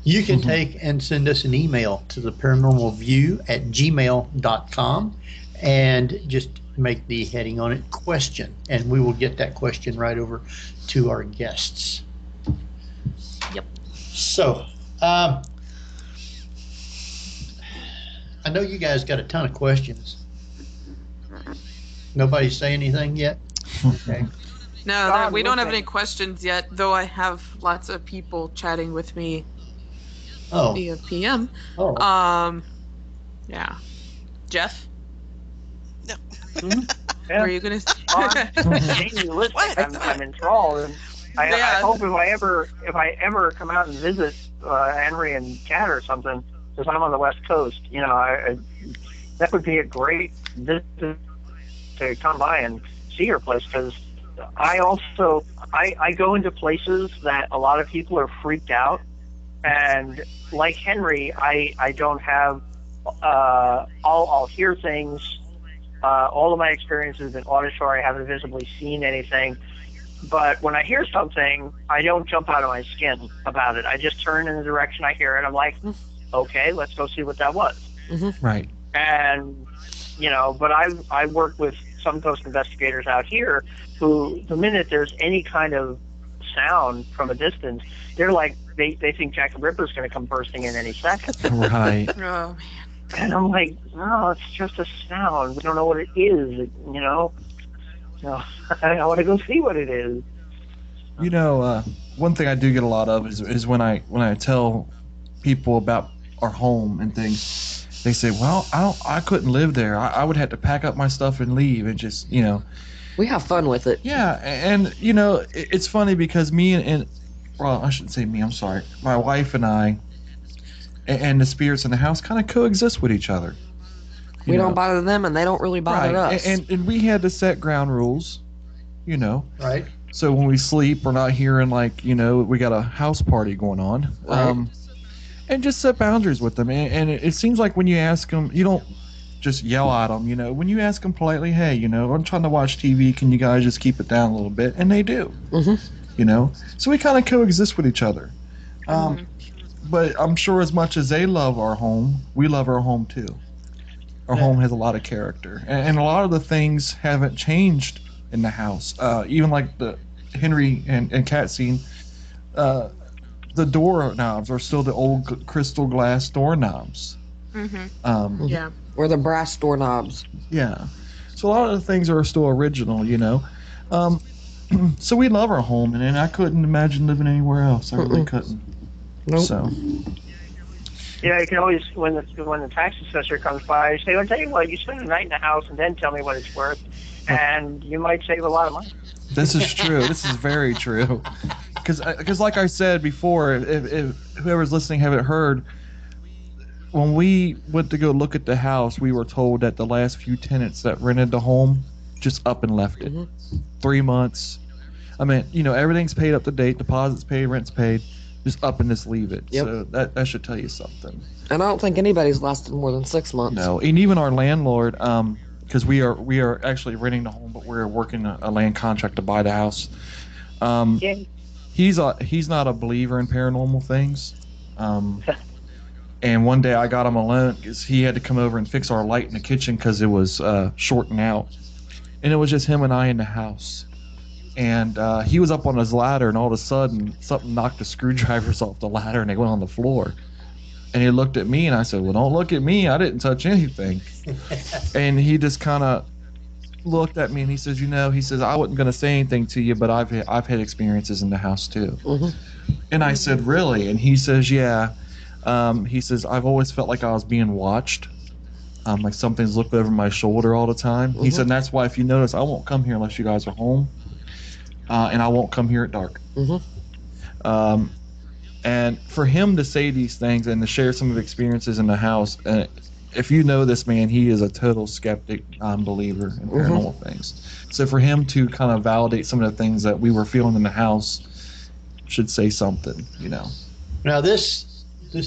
you can take and send us an email to the paranormalview@gmail.com and just make the heading on it question, and we will get that question right over to our guests. Yep. So, I know you guys got a ton of questions. Nobody say anything yet? Okay. No, we don't have any questions yet, though I have lots of people chatting with me via PM. Oh. Yeah. Jeff? No. Yeah. Were you going to I'm enthralled. And I hope if I ever come out and visit Henry and Kat or something, because I'm on the West Coast, you know, that would be a great visit to come by and see your place, because I go into places that a lot of people are freaked out, and like Henry, I don't have I'll hear things. All of my experiences have been auditory. I haven't visibly seen anything, but when I hear something, I don't jump out of my skin about it. I just turn in the direction I hear it. I'm like, okay, let's go see what that was. Mm-hmm. Right. And, you know, but I work with some ghost investigators out here who, the minute there's any kind of sound from a distance, they're like, they think Jack the Ripper's going to come bursting in any second. Right. Oh, man. And I'm like, no, it's just a sound. We don't know what it is, you know? No, I want to go see what it is. You know, one thing I do get a lot of is when I tell people about our home and things, they say, well, I couldn't live there. I would have to pack up my stuff and leave, and just, you know. We have fun with it. Yeah, and you know, it's funny because me and well, I shouldn't say me, I'm sorry. My wife and I and the spirits in the house kind of coexist with each other. We don't bother them, and they don't really bother us. And we had to set ground rules, you know. Right. So when we sleep, we're not hearing like, you know, we got a house party going on. Right. And just set boundaries with them. And it seems like when you ask them, you don't just yell at them, you know. When you ask them politely, hey, you know, I'm trying to watch TV. Can you guys just keep it down a little bit? And they do. Mm-hmm. You know. So we kind of coexist with each other. But I'm sure as much as they love our home, we love our home too. Our home has a lot of character. And a lot of the things haven't changed in the house. Even like the Henry and Cat scene, the door knobs are still the old crystal glass door knobs. Mm-hmm. Yeah. Or the brass doorknobs. Yeah. So a lot of the things are still original, you know. So we love our home, and I couldn't imagine living anywhere else. I really couldn't. Nope. So. Yeah, you can always, when the tax assessor comes by, say, I'll tell you what, you spend the night in the house and then tell me what it's worth, and you might save a lot of money. This is true. This is very true. Because like I said before, if whoever's listening haven't heard, when we went to go look at the house, we were told that the last few tenants that rented the home just up and left it. 3 months. I mean, everything's paid up to date, deposits paid, rent's paid, just up and just leave it. Yep. So that should tell you something. And I don't think anybody's lasted more than 6 months. No, and even our landlord, because we are actually renting the home, but we're working a land contract to buy the house. He's not a believer in paranormal things. And one day I got him alone because he had to come over and fix our light in the kitchen because it was shorting out, and it was just him and I in the house. And he was up on his ladder, and all of a sudden something knocked the screwdrivers off the ladder, and they went on the floor. And he looked at me, and I said, "Well, don't look at me. I didn't touch anything." And he just kind of looked at me, and he says, he says, "I wasn't going to say anything to you, but I've had experiences in the house too." And I said, "Really?" And he says, "Yeah." He says, "I've always felt like I was being watched. Like something's looked over my shoulder all the time." He said, and "That's why if you notice, I won't come here unless you guys are home. And I won't come here at dark." And for him to say these things and to share some of the experiences in the house, if you know this man, he is a total skeptic, non-believer in paranormal things. So for him to kind of validate some of the things that we were feeling in the house should say something, Now this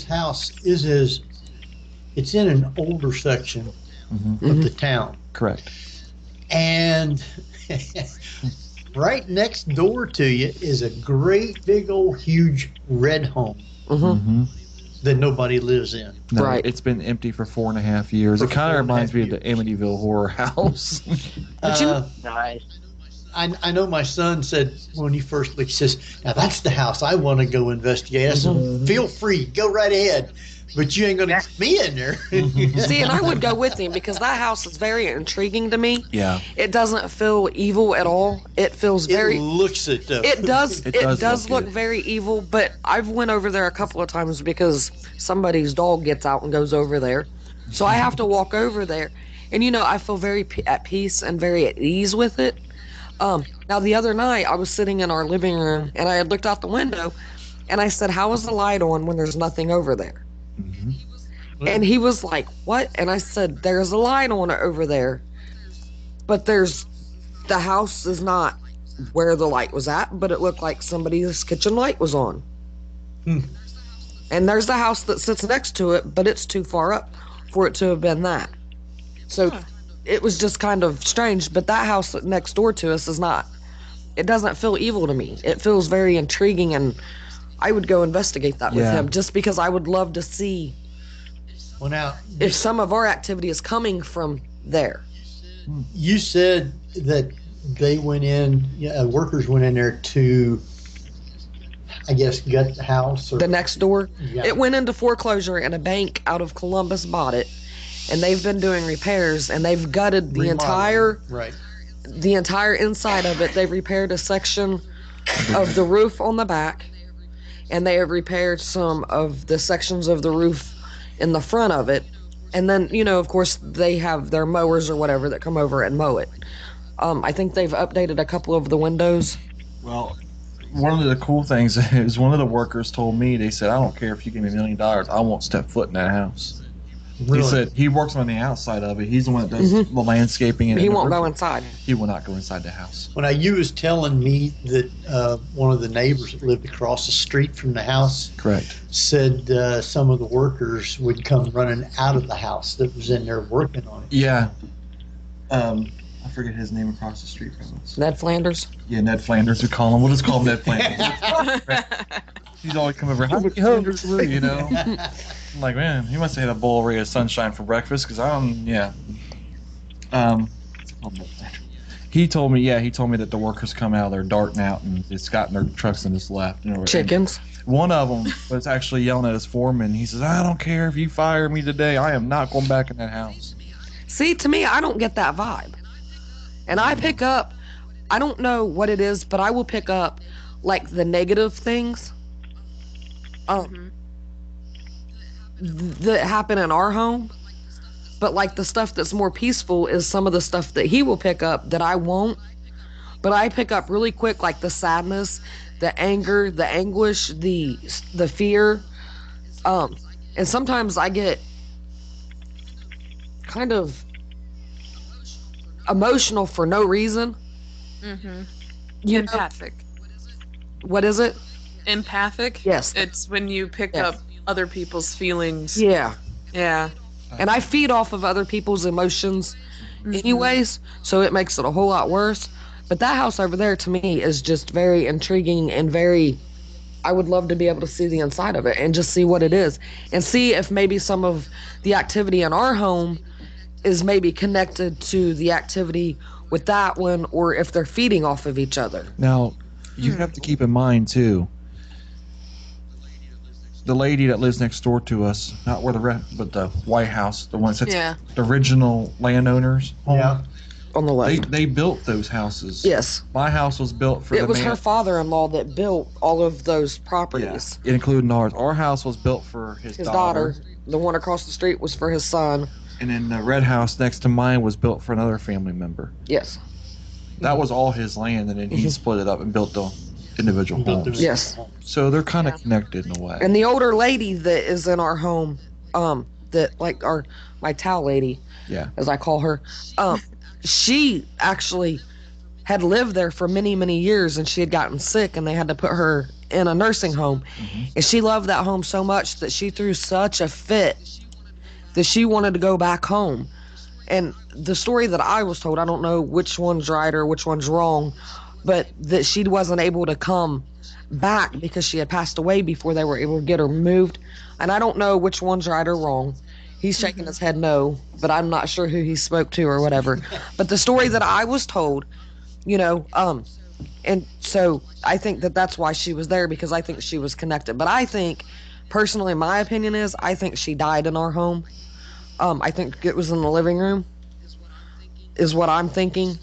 house it's in an older section of the town. Correct. And right next door to you is a great big old huge red home that nobody lives in. No, Right. It's been empty for 4.5 years. It kind of reminds me of the Amityville horror house. Nice. I know my son said when he first looked, he says, "Now that's the house I want to go investigate." I said, "Feel free, go right ahead, but you ain't gonna get me in there." See, and I would go with him because that house is very intriguing to me. Yeah. It doesn't feel evil at all. It feels very. It looks it though. It does. It It does does look look very evil. But I've went over there a couple of times because somebody's dog gets out and goes over there, so I have to walk over there, and I feel very at peace and very at ease with it. Now the other night I was sitting in our living room and I had looked out the window, and I said, "How is the light on when there's nothing over there?" And he was like, "What?" And I said, "There's a light on over there, but the house is not where the light was at, but it looked like somebody's kitchen light was on." And there's the house that sits next to it, but it's too far up for it to have been that. So it was just kind of strange, but that house next door to us is not. It doesn't feel evil to me. It feels very intriguing, and I would go investigate that with him just because I would love to see if some of our activity is coming from there. You said that they went in, workers went in there to, I guess, gut the house. Or the next door? Yeah. It went into foreclosure, and a bank out of Columbus bought it, and they've been doing repairs, and they've gutted the entire inside of it. They've repaired a section of the roof on the back, and they have repaired some of the sections of the roof in the front of it. And then, of course, they have their mowers or whatever that come over and mow it. I think they've updated a couple of the windows. Well, one of the cool things is one of the workers told me, they said, "I don't care if you give me $1 million, I won't step foot in that house." Really? He said he works on the outside of it. He's the one that does the landscaping. And he won't go inside. He will not go inside the house. When you was telling me that one of the neighbors that lived across the street from the house, correct, said some of the workers would come running out of the house that was in there working on it. Yeah. I forget his name across the street from us. Ned Flanders? Yeah, Ned Flanders. We call him. We'll just call him Ned Flanders. He's always come over. I'm like, man, he must have had a bowl of ray of sunshine for breakfast, because he told me that the workers come out, they're darting out, and it's gotten their trucks and just left. Chickens? One of them was actually yelling at his foreman. He says, "I don't care if you fire me today, I am not going back in that house." See, to me, I don't get that vibe. And I pick up, I don't know what it is, but I will pick up, like, the negative things that happen in our home. But, like, the stuff that's more peaceful is some of the stuff that he will pick up that I won't. But I pick up really quick, like, the sadness, the anger, the anguish, the fear. And sometimes I get kind of emotional for no reason. Mm-hmm. Empathic. What is it? Empathic? Yes. It's when you pick up other people's feelings. Yeah. Yeah. And I feed off of other people's emotions anyways, so it makes it a whole lot worse. But that house over there to me is just very intriguing and very, I would love to be able to see the inside of it and just see what it is and see if maybe some of the activity in our home is maybe connected to the activity with that one, or if they're feeding off of each other. Now, you have to keep in mind too, the lady that lives next door to us, not where but the White House, the one that's the original landowners. Yeah. On the left. They built those houses. Yes. My house was built for it was her father-in-law that built all of those properties. Yeah, including ours. Our house was built for his daughter. The one across the street was for his son. And then the red house next to mine was built for another family member. Yes. That was all his land, and then he split it up and built the individual homes. Yes. So they're kind of connected in a way. And the older lady that is in our home, that like my towel lady, as I call her, she actually had lived there for many, many years, and she had gotten sick, and they had to put her in a nursing home. And she loved that home so much that she threw such a fit that she wanted to go back home. And the story that I was told, I don't know which one's right or which one's wrong, but that she wasn't able to come back because she had passed away before they were able to get her moved. And I don't know which one's right or wrong. He's shaking his head no, but I'm not sure who he spoke to or whatever. But the story that I was told, and so I think that that's why she was there, because I think she was connected. But I think, personally, my opinion is, I think she died in our home. I think it was in the living room, is what I'm thinking,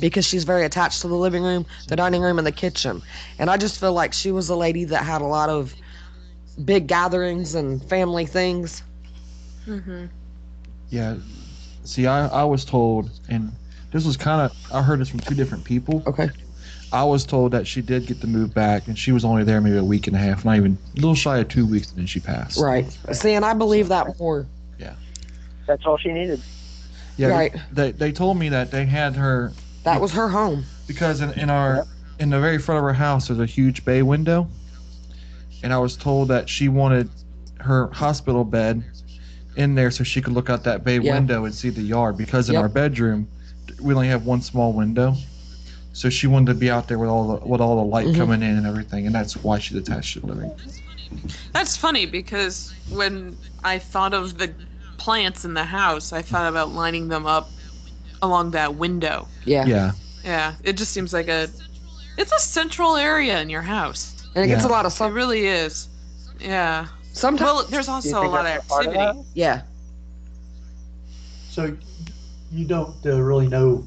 because she's very attached to the living room, the dining room, and the kitchen. And I just feel like she was a lady that had a lot of big gatherings and family things. Yeah. See, I was told, and this was kind of, I heard this from two different people. Okay. I was told that she did get to move back, and she was only there maybe a week and a half, not even, a little shy of 2 weeks, and then she passed. Right. See, and I believe that more. Yeah. That's all she needed. Yeah. Right. They told me that they had her. That was her home. Because in the very front of her house, there's a huge bay window, and I was told that she wanted her hospital bed in there so she could look out that bay window and see the yard, because in our bedroom we only have one small window, so she wanted to be out there with all the light coming in and everything, and that's why she's attached to the living room. That's funny, because when I thought of the plants in the house, I thought about lining them up along that window. Yeah. It just seems like it's a central area in your house, and it gets a lot of sun. It really is. Yeah. Sometimes. Well, there's also a lot of activity. Yeah. So you don't really know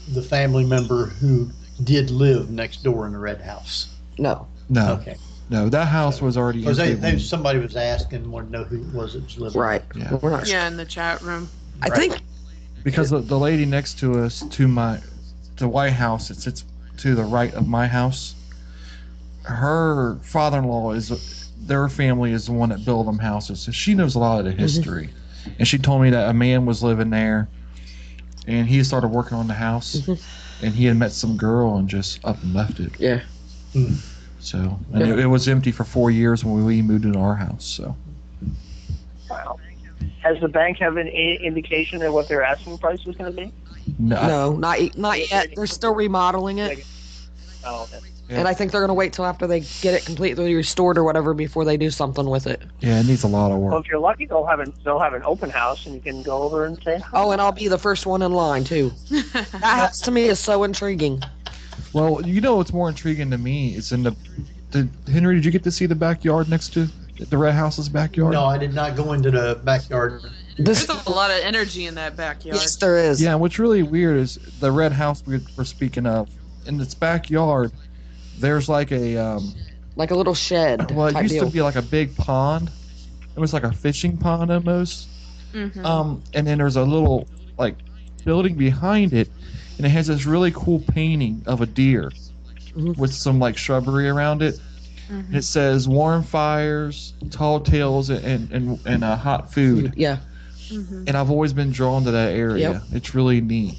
the family member who did live next door in the red house? No. Okay. No, that house was already empty. Somebody was asking and wanted to know who it was that was living. Right. Yeah. We're not in the chat room. I think because the lady next to us, the White House, it sits to the right of my house. Her father-in-law their family is the one that built them houses, so she knows a lot of the history. And she told me that a man was living there, and he started working on the house, and he had met some girl and just up and left it. Yeah. So, and it was empty for 4 years when we moved into our house. So. Wow. Has the bank have any indication of what their asking price is going to be? No, not yet. They're still remodeling it. Oh, okay. Yeah. And I think they're going to wait till after they get it completely restored or whatever before they do something with it. Yeah, it needs a lot of work. Well, if you're lucky, they'll have an open house, and you can go over and say hi. Oh, and I'll be the first one in line too. That house to me is so intriguing. Well, you know what's more intriguing to me is Henry, did you get to see the backyard next to the red house's backyard? No, I did not go into the backyard. There's a lot of energy in that backyard. Yes, there is. Yeah, what's really weird is the red house we were speaking of. In its backyard, there's like a little shed. Well, it used deal. to be like a big pond. It was like a fishing pond almost. And then there's a little like building behind it, and it has this really cool painting of a deer. with some like shrubbery around it. And it says warm fires, tall tales, and hot food. Yeah. And I've always been drawn to that area. Yep. It's really neat.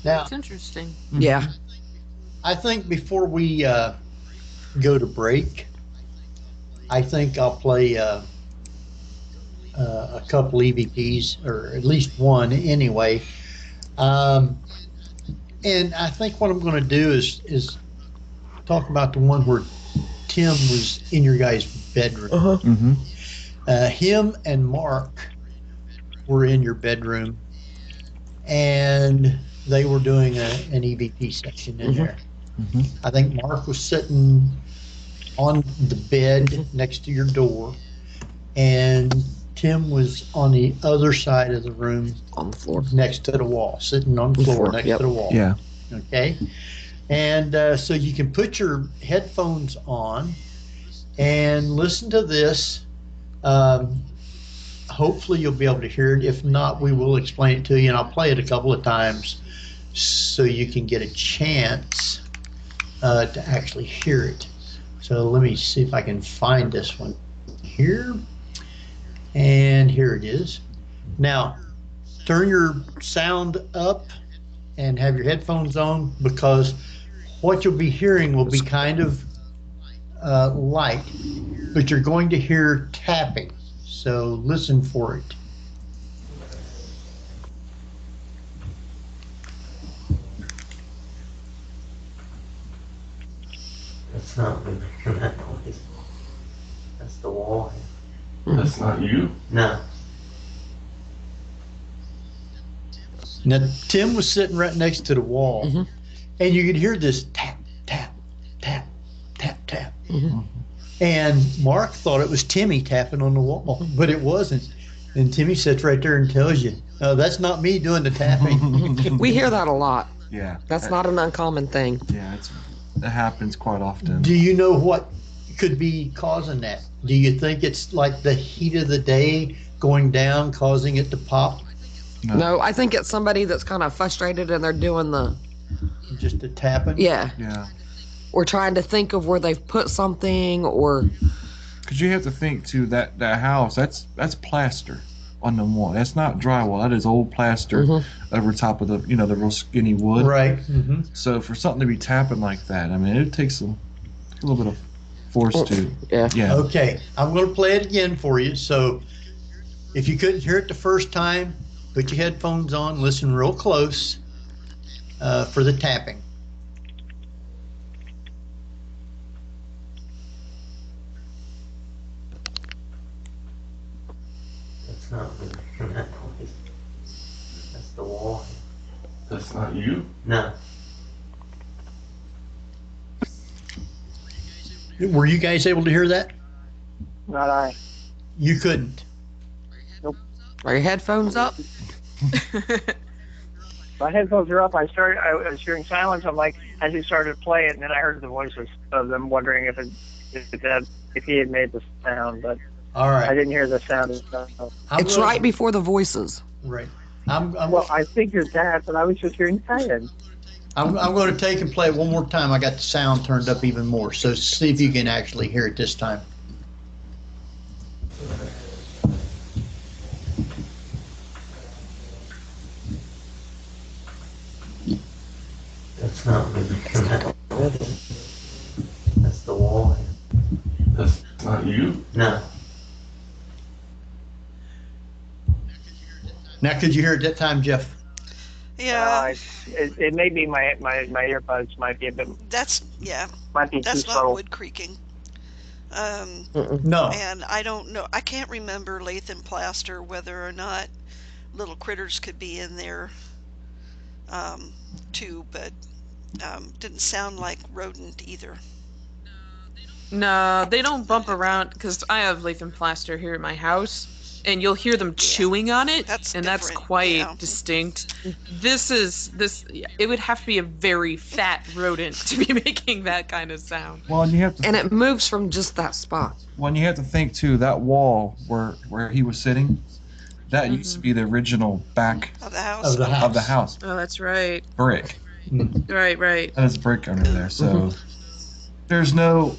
Now, It's interesting. Yeah. I think before we go to break, I think I'll play a couple EVPs, or at least one anyway. And I think what I'm going to do is talk about the one where Tim was in your guys' bedroom. Him and Mark were in your bedroom, and they were doing an EVP session in there. I think Mark was sitting on the bed next to your door, and Tim was on the other side of the room, On the floor. next to the wall, sitting on the floor next to the wall. Yeah. Okay, and so you can put your headphones on and listen to this. Hopefully you'll be able to hear it. If not, we will explain it to you, and I'll play it a couple of times so you can get a chance to actually hear it. So let me see if I can find this one here. And here it is. Now, turn your sound up and have your headphones on, because what you'll be hearing will be kind of light, but you're going to hear tapping. So listen for it. That's not me making that noise. That's the wall. That's not you? No. Now, Tim was sitting right next to the wall, and you could hear this tap, tap, tap, tap, tap. And Mark thought it was Timmy tapping on the wall, but it wasn't. And Timmy sits right there and tells you, "Oh, that's not me doing the tapping." We hear that a lot. Yeah. That's not an uncommon thing. Yeah, it happens quite often. Do you know what could be causing that? Do you think it's like the heat of the day going down, causing it to pop? No, I think it's somebody that's kind of frustrated and they're doing just the tapping. Yeah. Or trying to think of where they've put something, or because you have to think too that house that's plaster on the wall. That's not drywall. That is old plaster over top of the the real skinny wood. Right. So for something to be tapping like that, I mean, it takes a little bit of force to. Yeah. Okay, I'm going to play it again for you. So if you couldn't hear it the first time, put your headphones on, listen real close for the tapping. That's not me making that noise. That's the wall. That's not you? No. Were you guys able to hear that? Not I. You couldn't. Nope. Are your headphones up? My headphones are up. I was hearing silence. I'm like, as he started to play it, and then I heard the voices of them wondering if he had made the sound, but all right. I didn't hear the sound. It's right before the voices. Right. Well, I figured that, but I was just hearing silence. I'm going to take and play it one more time. I got the sound turned up even more, so see if you can actually hear it this time. That's not me making that noise. That's the wall. That's not you? No. Now, could you hear it that time, Jeff? Yeah. It may be my earbuds might be a bit. Might be That's too not subtle. wood creaking. No. And I don't know. I can't remember Latham plaster whether or not little critters could be in there too, but didn't sound like rodent either. No, they don't bump around, because I have Latham plaster here at my house, and you'll hear them chewing on it, that's quite distinct. It would have to be a very fat rodent to be making that kind of sound. Well, and you have to. And it moves from just that spot. Well, and you have to think too. That wall where he was sitting, that used to be the original back of the house. Of the house. Oh, that's right. Brick. Right. That is a brick under there. So there's no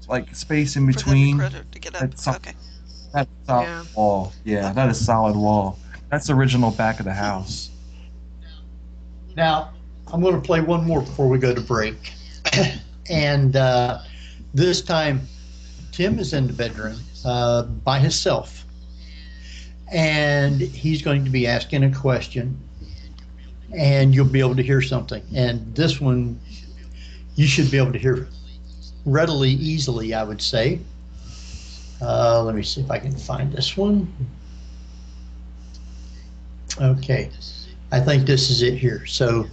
like space in between. To get up. That's Okay. That's solid wall. Yeah, that is solid wall. That's the original back of the house. Now, I'm going to play one more before we go to break. And this time, Tim is in the bedroom by himself. And he's going to be asking a question. And you'll be able to hear something. And this one, you should be able to hear readily, easily, I would say. Let me see if I can find this one. Okay, I think this is it here. So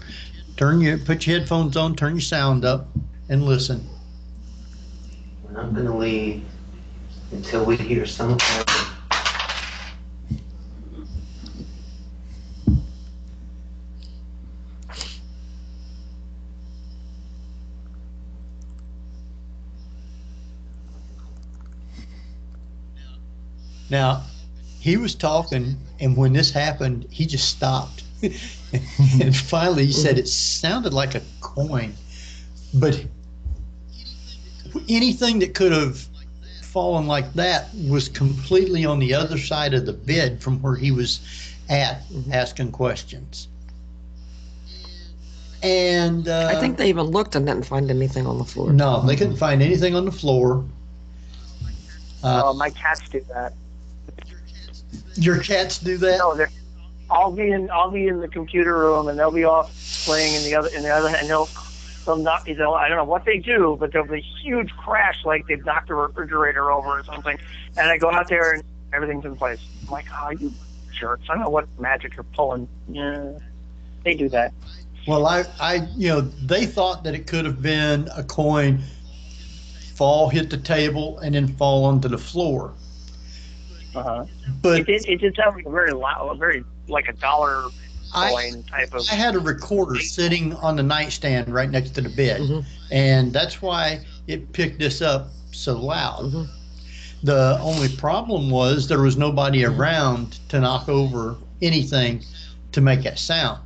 put your headphones on, turn your sound up, and listen. We're not going to leave until we hear some kind of... Now, he was talking, and when this happened, he just stopped. And finally, he said it sounded like a coin. But anything that could have fallen like that was completely on the other side of the bed from where he was at, asking questions. And I think they even looked and didn't find anything on the floor. No, they couldn't find anything on the floor. My cats do that. Your cats do that? No, I'll be in the computer room and they'll be off playing in the other, and they'll not, I don't know what they do, but there'll be a huge crash like they've knocked a refrigerator over or something, and I go out there and everything's in place. I'm like, oh, you jerks! I don't know what magic you're pulling. Yeah, they do that. Well, they thought that it could have been a coin hit the table, and then fall onto the floor. But it did sound like a very loud, very like a dollar coin type of. I had a recorder sitting on the nightstand right next to the bed, and that's why it picked this up so loud. The only problem was there was nobody around to knock over anything to make that sound.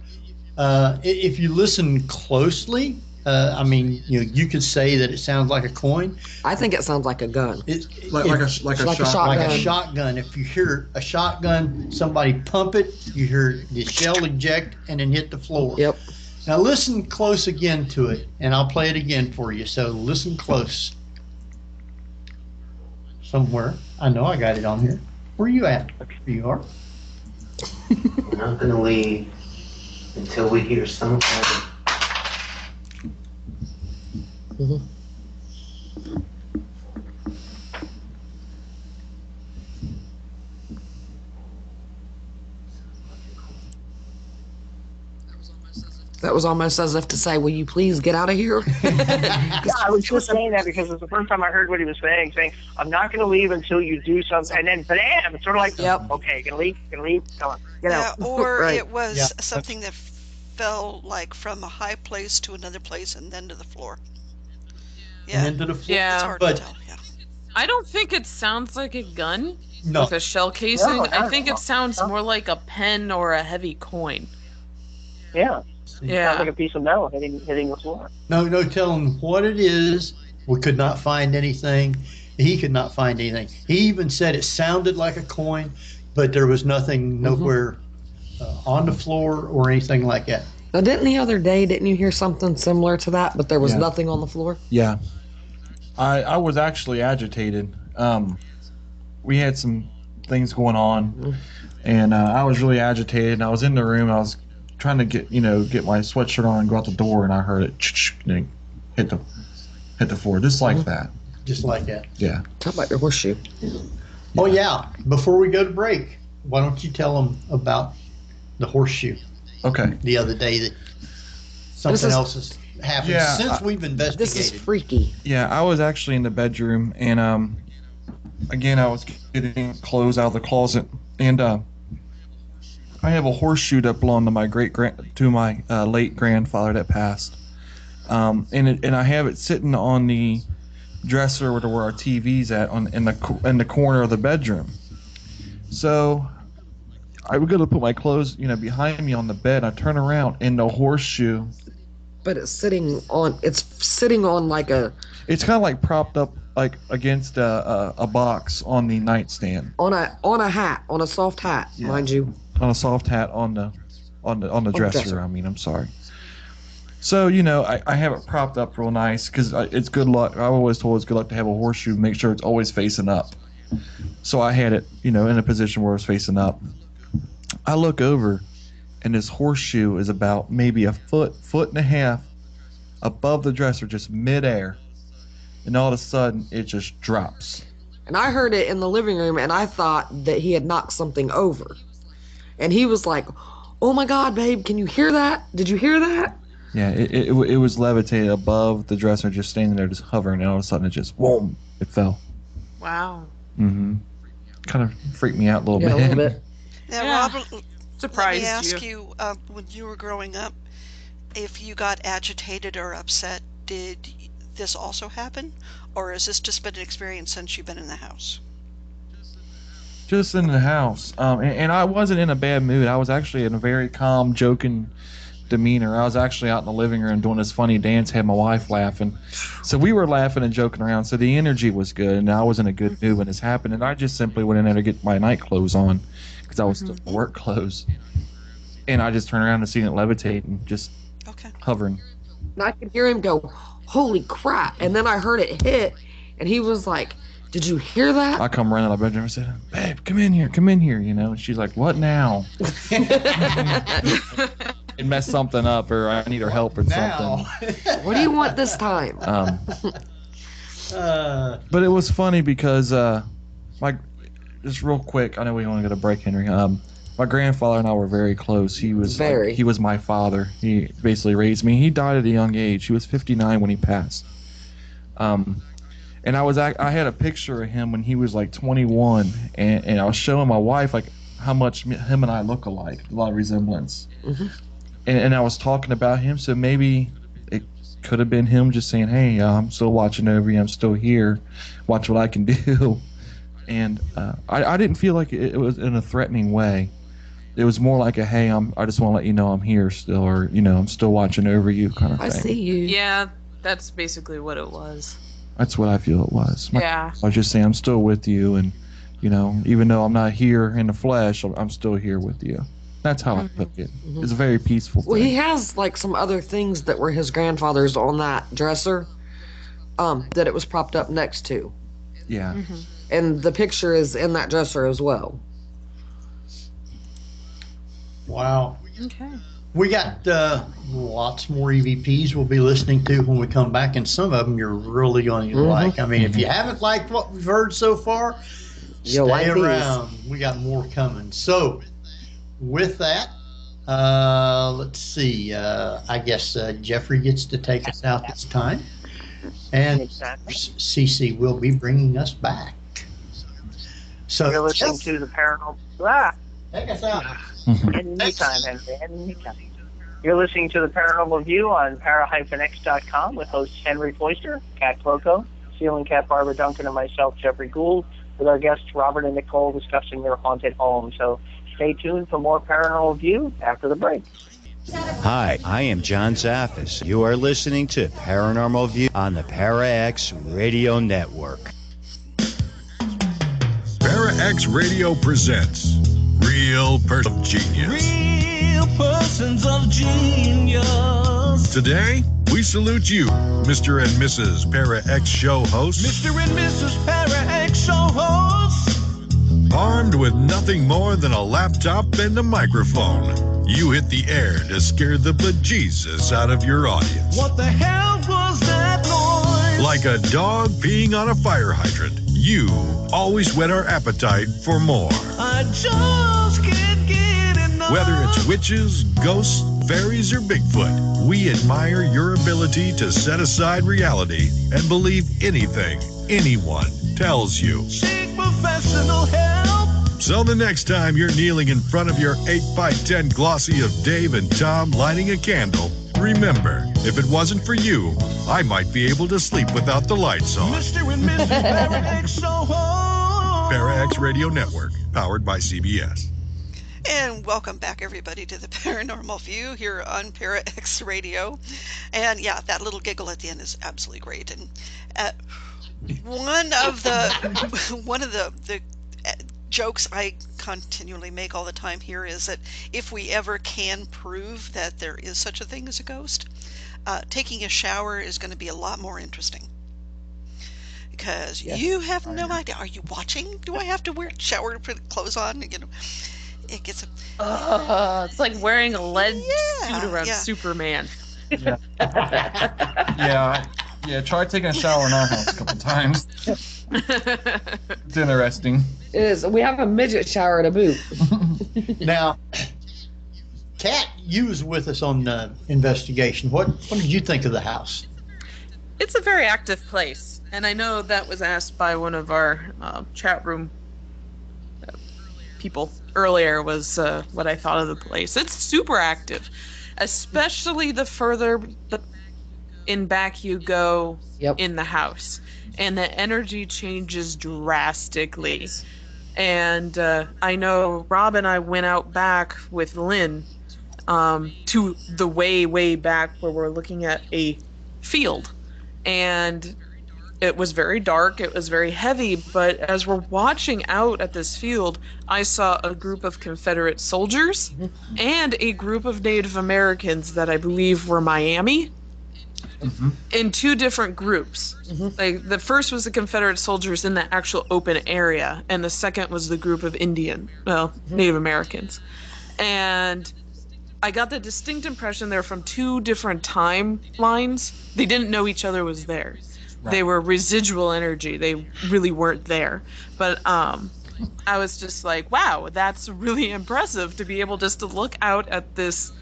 If you listen closely, you could say that it sounds like a coin. I think it sounds like a gun. Like a shotgun. If you hear a shotgun, somebody pump it, you hear the shell eject and then hit the floor. Yep. Now listen close again to it, and I'll play it again for you. So listen close. Somewhere. I know I got it on here. Where are you at? There you are. We're not going to leave until we hear some kind of... That was almost as if to say, will you please get out of here? Yeah, I was just saying that because it's the first time I heard what he was saying, I'm not going to leave until you do something. And then, bam, it's sort of like, okay, gonna leave, come on, get out. Or it was something that fell like from a high place to another place and then to the floor. Yeah. And into the floor. It's hard to tell. Yeah. I don't think it sounds like a gun No. with a shell casing. No, I think it sounds more like a pen or a heavy coin. Yeah. Yeah. Sounds like a piece of metal hitting the floor. No telling what it is. We could not find anything. He could not find anything. He even said it sounded like a coin, but there was nothing nowhere on the floor or anything like that. Now, didn't you hear something similar to that, but there was nothing on the floor? Yeah. I was actually agitated. We had some things going on, and I was really agitated. I was in the room. I was trying to get my sweatshirt on and go out the door, and I heard it hit the floor, just like that. Just like that. Yeah. Talk about your horseshoe. Oh yeah. Before we go to break, why don't you tell them about the horseshoe? Okay. The other day that something else has happened since we've investigated. This is freaky. Yeah, I was actually in the bedroom, and again, I was getting clothes out of the closet, and I have a horseshoe that belonged to my late grandfather that passed, and I have it sitting on the dresser where our TV's at in the corner of the bedroom. So I would go to put my clothes, behind me on the bed. I turn around and the horseshoe. But it's sitting on like a. It's kind of like propped up like against a box on the nightstand. On a hat, on a soft hat, mind you. On a soft hat on the dresser. I mean, I'm sorry. So, I have it propped up real nice because it's good luck. I've always told it's good luck to have a horseshoe. Make sure it's always facing up. So I had it, in a position where it's facing up. I look over, and this horseshoe is about maybe a foot and a half above the dresser, just midair. And all of a sudden, it just drops. And I heard it in the living room, and I thought that he had knocked something over. And he was like, "Oh my God, babe, can you hear that? Did you hear that?" Yeah, it was levitated above the dresser, just standing there, just hovering, and all of a sudden it just, boom, it fell. Wow. Mm-hmm. Kind of freaked me out a little bit. A little bit. Now, Robert, surprised let me ask you, when you were growing up, if you got agitated or upset, did this also happen? Or has this just been an experience since you've been in the house? Just in the house. And I wasn't in a bad mood. I was actually in a very calm, joking demeanor. I was actually out in the living room doing this funny dance, had my wife laughing. So we were laughing and joking around. So the energy was good, and I was in a good mood when this happened. And I just simply went in there to get my night clothes on because I was still in work clothes. And I just turned around and seen it levitate and just hovering. And I could hear him go, "Holy crap." And then I heard it hit, and he was like, "Did you hear that?" I come running out of the bedroom and said, "Babe, come in here. And she's like, "What now?" It messed something up, or I need her help or something. What do you want this time? But it was funny because just real quick, I know we want to go to break, Henry. My grandfather and I were very close. He was he was my father. He basically raised me. He died at a young age. He was 59 when he passed. And I had a picture of him when he was like 21, and I was showing my wife like how much him and I look alike, a lot of resemblance. Mm-hmm. And I was talking about him, so maybe it could have been him just saying, "Hey, I'm still watching over you. I'm still here. Watch what I can do." And I didn't feel like it was in a threatening way. It was more like a, "Hey, I just want to let you know I'm here still," or I'm still watching over you kind of thing. I see you. Yeah, that's basically what it was. That's what I feel it was. Yeah. I was just saying I'm still with you, and even though I'm not here in the flesh, I'm still here with you. That's how I took it. Mm-hmm. It's a very peaceful thing. Well, he has like some other things that were his grandfather's on that dresser, that it was propped up next to. Yeah. Mm-hmm. And the picture is in that dresser as well. Wow. Okay. We got lots more EVPs we'll be listening to when we come back, and some of them you're really going to like. I mean, if you haven't liked what we've heard so far, stay around. We got more coming. So, with that, let's see. I guess Jeffrey gets to take us out this time, and Cece will be bringing us back. So you're listening to the Paranormal. Take us out. Anytime, Henry. Anytime. You're listening to the Paranormal View on para-x.com with hosts Henry Foister, Cat Klockow, Ceiling Cat Barbara Duncan, and myself, Jeffrey Gould, with our guests Robert and Nicole discussing their haunted home. So stay tuned for more Paranormal View after the break. Hi, I am John Zaffis. You are listening to Paranormal View on the Para-X Radio Network. Para-X Radio presents Real Person of Genius. Real Persons of Genius. Today, we salute you, Mr. and Mrs. Para-X Show hosts. Mr. and Mrs. Para-X Show hosts. Armed with nothing more than a laptop and a microphone, you hit the air to scare the bejesus out of your audience. What the hell was that noise? Like a dog peeing on a fire hydrant, you always whet our appetite for more. I just can't get enough. Whether it's witches, ghosts, fairies, or Bigfoot, we admire your ability to set aside reality and believe anything anyone tells you. Seek professional help. So the next time you're kneeling in front of your 8x10 glossy of Dave and Tom lighting a candle, remember, if it wasn't for you, I might be able to sleep without the lights on. Mr. and Mrs. Para-X Show hosts. Para-X Radio Network, powered by CBS. And welcome back, everybody, to the Paranormal View here on Para X Radio. And yeah, that little giggle at the end is absolutely great. And one of the jokes I continually make all the time here is that if we ever can prove that there is such a thing as a ghost, taking a shower is going to be a lot more interesting. Because you have no idea. Are you watching? Do I have to wear shower to put clothes on? You know. It gets it's like wearing a lead suit around Superman. Yeah. yeah. Try taking a shower in our house a couple times. It's interesting. It is. We have a midget shower to boot. Now, Kat, you was with us on the investigation. What did you think of the house? It's a very active place, and I know that was asked by one of our chat room people earlier, was what I thought of the place. It's super active, especially the further in back you go in the house, and the energy changes drastically. And I know Rob and I went out back with Lynn to the way back where we're looking at a field, and it was very dark, it was very heavy, but as we're watching out at this field, I saw a group of Confederate soldiers and a group of Native Americans that I believe were Miami in two different groups. Like, the first was the Confederate soldiers in the actual open area, and the second was the group of Native Americans. And I got the distinct impression they're from two different timelines. They didn't know each other was there. Right. They were residual energy. They really weren't there. But I was just like, wow, that's really impressive to be able just to look out at this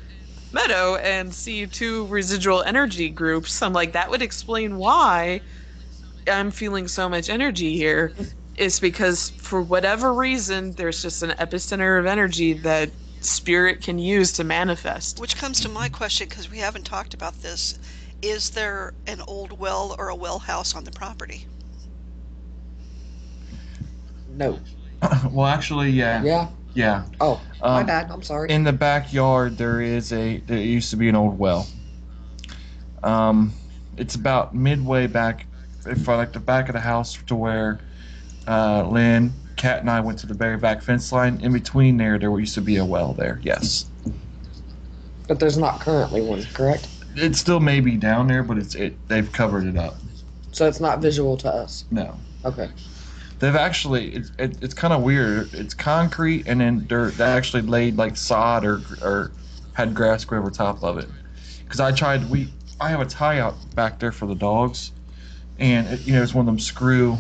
meadow and see two residual energy groups. I'm like, that would explain why I'm feeling so much energy here. It's because for whatever reason, there's just an epicenter of energy that spirit can use to manifest. Which comes to my question, because we haven't talked about this. Is there an old well or a well house on the property? No. Well, actually, yeah. Yeah. Oh, my bad. I'm sorry. In the backyard, there used to be an old well. It's about midway back, like the back of the house to where Lynn, Kat, and I went to the very back fence line. In between there used to be a well there. Yes. But there's not currently one, correct? It still may be down there, but they've covered it up. So it's not visual to us? No. Okay. They've actually, it's kind of weird. It's concrete, and then they actually laid like sod or had grass grow over top of it. Because I have a tie out back there for the dogs, and it's one of them screw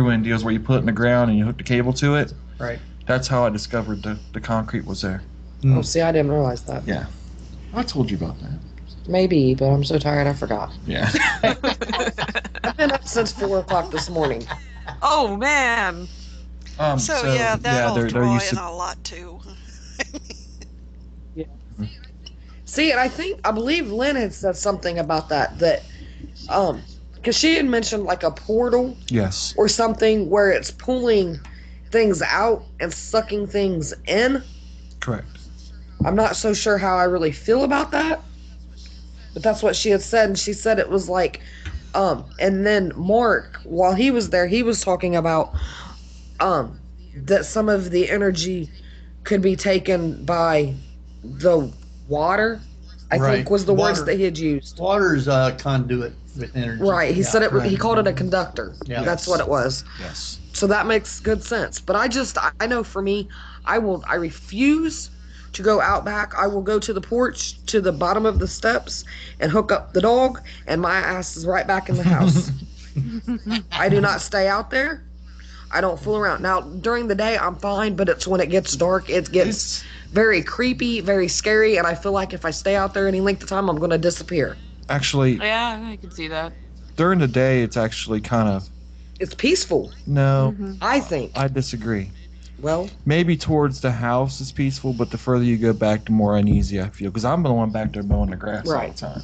in deals where you put it in the ground and you hook the cable to it. Right. That's how I discovered the concrete was there. Oh, see, I didn't realize that. Yeah. I told you about that. Maybe, but I'm so tired I forgot. Yeah. I've been up since 4 o'clock this morning. Oh, man. That'll draw in a lot, too. Yeah. See, and I believe Lynn had said something about that, because she had mentioned like a portal. Yes. Or something where it's pulling things out and sucking things in. Correct. I'm not so sure how I really feel about that. But that's what she had said, and she said it was like, and then Mark, while he was there, he was talking about, that some of the energy could be taken by the water, I think was the words that he had used. Water's conduit with energy. Right, he said it, he called it a conductor. Yeah. That's what it was. Yes. So that makes good sense. But I know for me, I refuse to go out back. I will go to the porch, to the bottom of the steps, and hook up the dog, and my ass is right back in the house. I do not stay out there. I don't fool around. Now, during the day, I'm fine, but it's when it gets dark, it gets very creepy, very scary, and I feel like if I stay out there any length of time, I'm going to disappear. Actually... Yeah, I can see that. During the day, it's actually kind of... It's peaceful. No. I think. I disagree. Well, maybe towards the house is peaceful, but the further you go back, the more uneasy I feel. Because I'm the one back there mowing the grass all the time.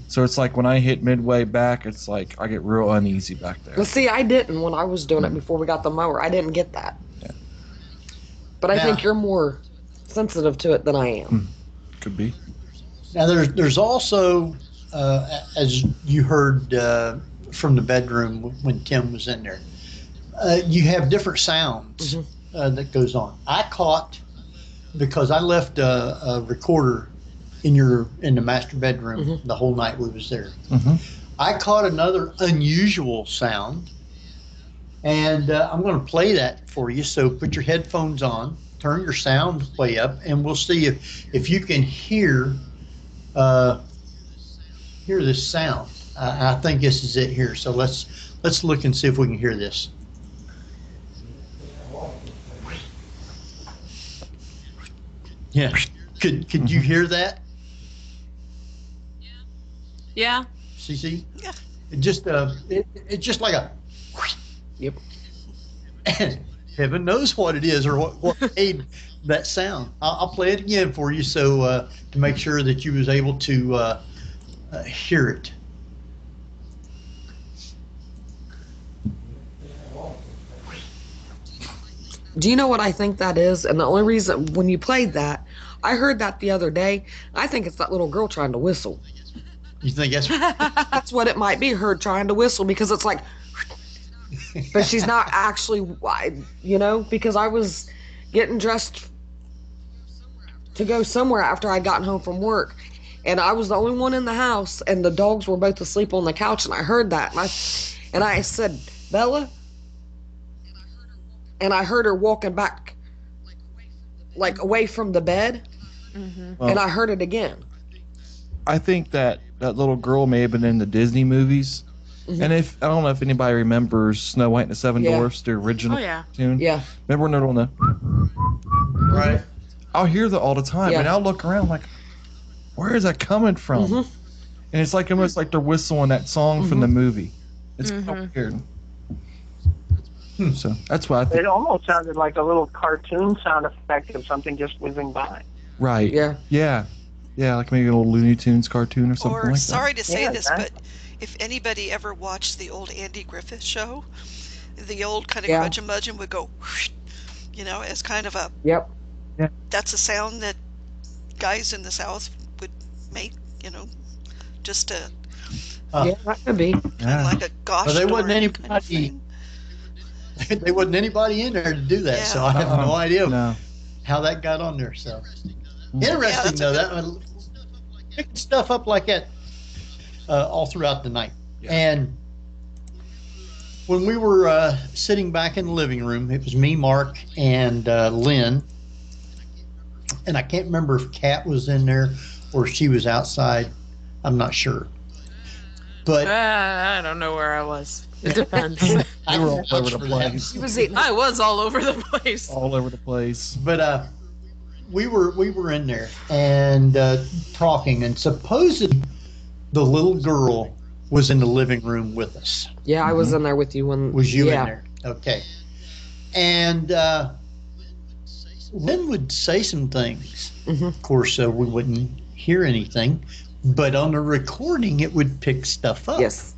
So it's like when I hit midway back, it's like I get real uneasy back there. Well, see, I didn't when I was doing it before we got the mower. I didn't get that. Yeah. But I think you're more sensitive to it than I am. Could be. Now there's also, as you heard from the bedroom when Tim was in there, you have different sounds that goes on. I caught, because I left a recorder in the master bedroom the whole night we was there. I caught another unusual sound, and I'm going to play that for you. So put your headphones on, turn your sound way up, and we'll see if you can hear this sound. I think this is it here. So let's look and see if we can hear this. Yeah. Could you hear that? Yeah. CC? Yeah. It's just like a. Yep. And heaven knows what it is or what made that sound. I'll play it again for you so to make sure that you was able to hear it. Do you know what I think that is? And the only reason, when you played that, I heard that the other day. I think it's that little girl trying to whistle. You think that's... That's what it might be, her trying to whistle, because it's like... But she's not actually, because I was getting dressed to go somewhere after I'd gotten home from work. And I was the only one in the house, and the dogs were both asleep on the couch, and I heard that. And I said, Bella? And I heard her walking back, like away from the bed, and I heard it again. I think that little girl may have been in the Disney movies. And I don't know if anybody remembers Snow White and the Seven Dwarfs, the original tune. Yeah. Remember when they're on the... Right. I'll hear that all the time, and I'll look around like, where is that coming from? And it's like almost like they're whistling that song from the movie. It's kind of weird. So that's why I think. It almost sounded like a little cartoon sound effect of something just whizzing by. Right. Yeah, like maybe a little Looney Tunes cartoon or something like that. Sorry to say this, but if anybody ever watched the old Andy Griffith show, the old kind of Grudge-a-Mudgeon would go, as kind of a... Yep. Yeah. That's a sound that guys in the South would make, just to... yeah, that could be. Kind of like a gosh Well, there wasn't darn anybody... kind of thing. There wasn't anybody in there to do that, so I have no idea how that got on there. So interesting, though. That picked stuff up like that all throughout the night. And when we were sitting back in the living room, it was me, Mark, and Lynn. And I can't remember if Kat was in there or she was outside. I'm not sure. But I don't know where I was. It depends. I were all over the place. I was all over the place. All over the place. But we were in there and talking, and supposedly the little girl was in the living room with us. Yeah, I was in there with you when. Was you in there? Okay. And Lynn would say some things. Of course, we wouldn't hear anything, but on the recording, it would pick stuff up. Yes.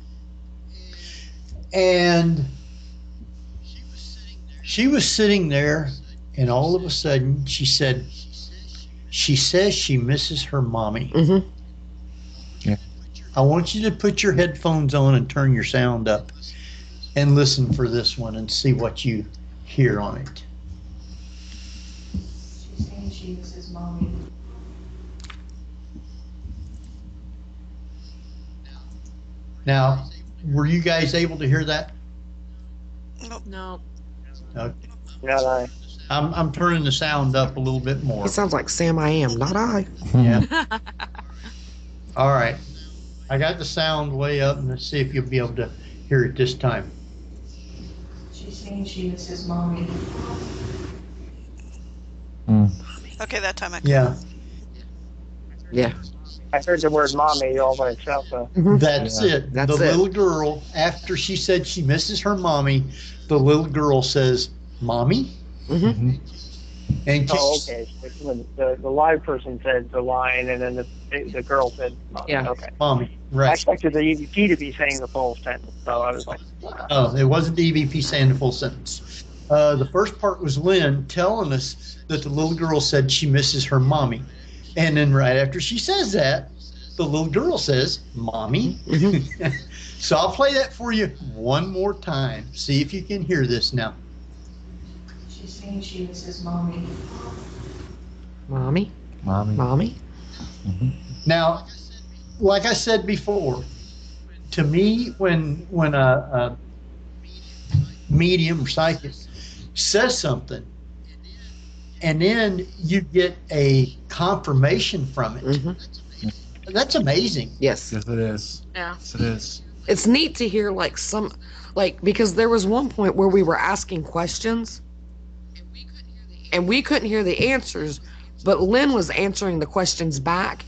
And she was sitting there, and all of a sudden she says she misses her mommy. Yeah. I want you to put your headphones on and turn your sound up and listen for this one and see what you hear on it. She's saying she misses mommy. Now, were you guys able to hear that? No. Okay. No. I'm turning the sound up a little bit more. It sounds like Sam I Am, not I. Yeah. All right. I got the sound way up, and let's see if you'll be able to hear it this time. She's saying she misses mommy. Okay, that time I could. Yeah. I heard the word mommy all by itself, though. That's it. That's the it. little girl, after she said she misses her mommy, the little girl says, "Mommy?" And okay. The live person said the line, and then the girl said mommy. Yeah. Okay. Mommy. I Right. expected the EVP to be saying the full sentence, so I was like, Oh, it wasn't the EVP saying the full sentence. The first part was Lynn telling us that the little girl said she misses her mommy. And then right after she says that, the little girl says, Mommy. So I'll play that for you one more time. See if you can hear this now. She's saying she misses Mommy. Mommy? Mommy. Mommy? Now, like I said before, to me, when a medium or psychic says something, and then you get a confirmation from it, that's amazing. Yes. Yes, it is. Yeah. Yes, it is. It's neat to hear because there was one point where we were asking questions and we couldn't hear the answers, but Lynn was answering the questions back.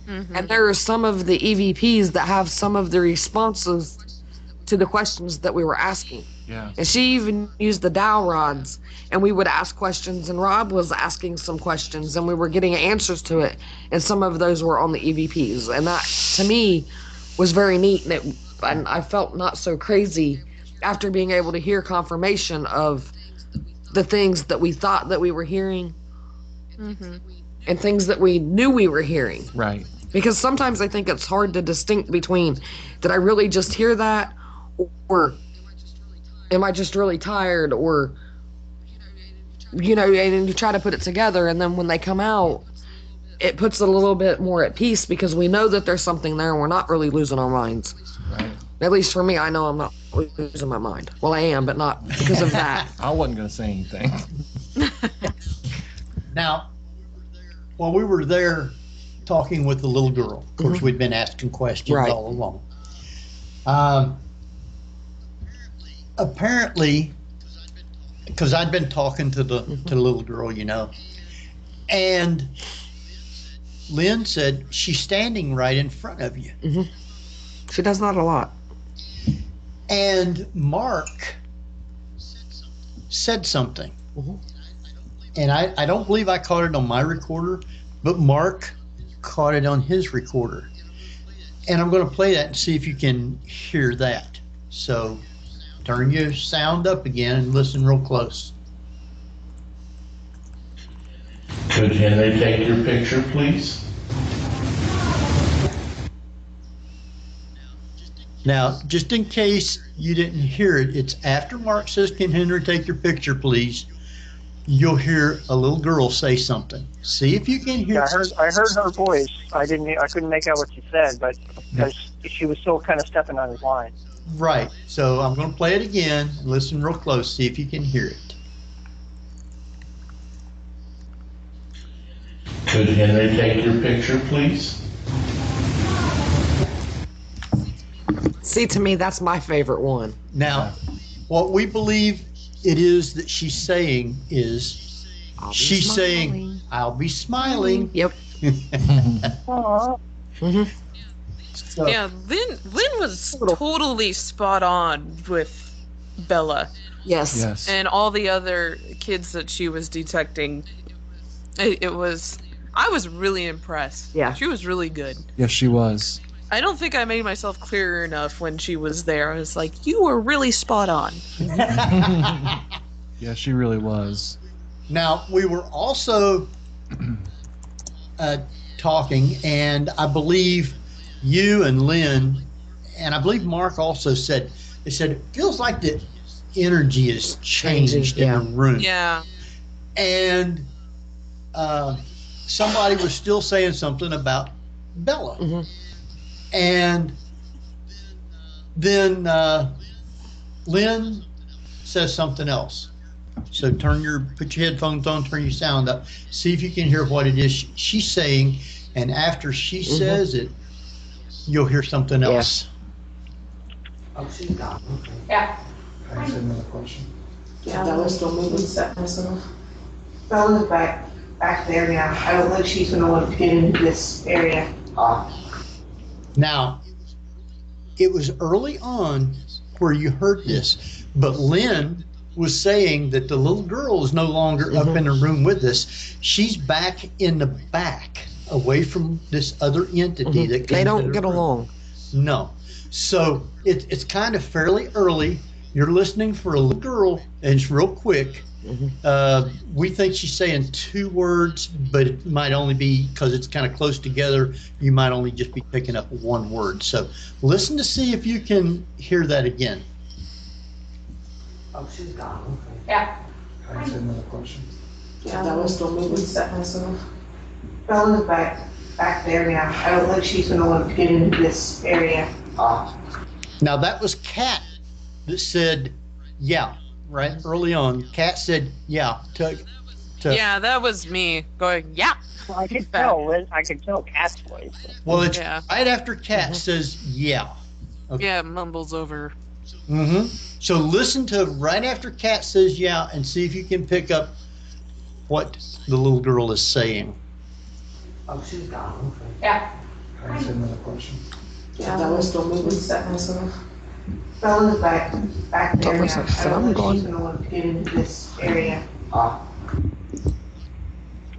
And there are some of the EVPs that have some of the responses to the questions that we were asking. Yeah. And she even used the dowel rods, and we would ask questions, and Rob was asking some questions, and we were getting answers to it, and some of those were on the EVPs. And that, to me, was very neat, and I felt not so crazy after being able to hear confirmation of the things that we thought that we were hearing and things that we knew we were hearing. Right. Because sometimes I think it's hard to distinct between, did I really just hear that, or am I just really tired, or, and you try to put it together, and then when they come out, it puts it a little bit more at peace because we know that there's something there and we're not really losing our minds. Right. At least for me, I know I'm not losing my mind. Well, I am, but not because of that. I wasn't going to say anything. Now, while we were there talking with the little girl, of course, we'd been asking questions all along. Apparently, because I'd been talking to the little girl, and Lynn said she's standing right in front of you. She does not a lot. And Mark said something. And I don't believe I caught it on my recorder, but Mark caught it on his recorder. And I'm going to play that and see if you can hear that. So turn your sound up again and listen real close. Could Henry take your picture, please? Now, just in case you didn't hear it, it's after Mark says, "Can Henry take your picture, please?" You'll hear a little girl say something. See if you can hear. Yeah, I heard her voice. I couldn't make out what she said, but because she was still kind of stepping on his line. Right. So I'm going to play it again. Listen real close. See if you can hear it. Could Henry take your picture, please? See, to me, that's my favorite one. Now, what we believe it is that she's saying is, she's saying, "I'll be smiling." Yep. So, Yeah, Lynn was totally spot on with Bella. Yes. And all the other kids that she was detecting. I was really impressed. Yeah. She was really good. Yes, she was. I don't think I made myself clear enough when she was there. I was like, you were really spot on. Yeah, she really was. Now, we were also talking, and I believe you and Lynn, and I believe Mark also said, they said, it feels like the energy is changed in the room. Yeah. And somebody was still saying something about Bella. And then Lynn says something else. So put your headphones on, turn your sound up, see if you can hear what it is she's saying, and after she says it, you'll hear something else. Oh, she's gone. Okay. Yeah. Can I ask another question? Yeah, Bella's still moving. Bella's back there now. I don't think she's gonna want to get into this area. Now, it was early on where you heard this, but Lynn was saying that the little girl is no longer up in the room with us. She's back in the back, away from this other entity that came They don't to the get room. along. No. So it's kind of fairly early, You're listening for a little girl, and it's real quick. We think she's saying 2 words, but it might only be because it's kind of close together. You might only just be picking up 1 word. So listen to see if you can hear that again. Oh, she's gone. Okay. Yeah. Can I ask another question? Yeah, that was still moving. Set myself. Bella's back there now. I don't think she's gonna want to get into this area. Now that was Kat that said, yeah, right early on. Kat said, yeah. Yeah, that was me going, yeah. Well, I could tell. I could tell Kat's voice. Well, it's right after Kat says, yeah. Okay. Yeah, mumbles over. So listen to right after Kat says, yeah, and see if you can pick up what the little girl is saying. Oh, she's gone. Okay. Yeah. Can I ask another question? Yeah, that was still moving. Set myself. Bella's back there now. I don't think she's gonna want to get into this area.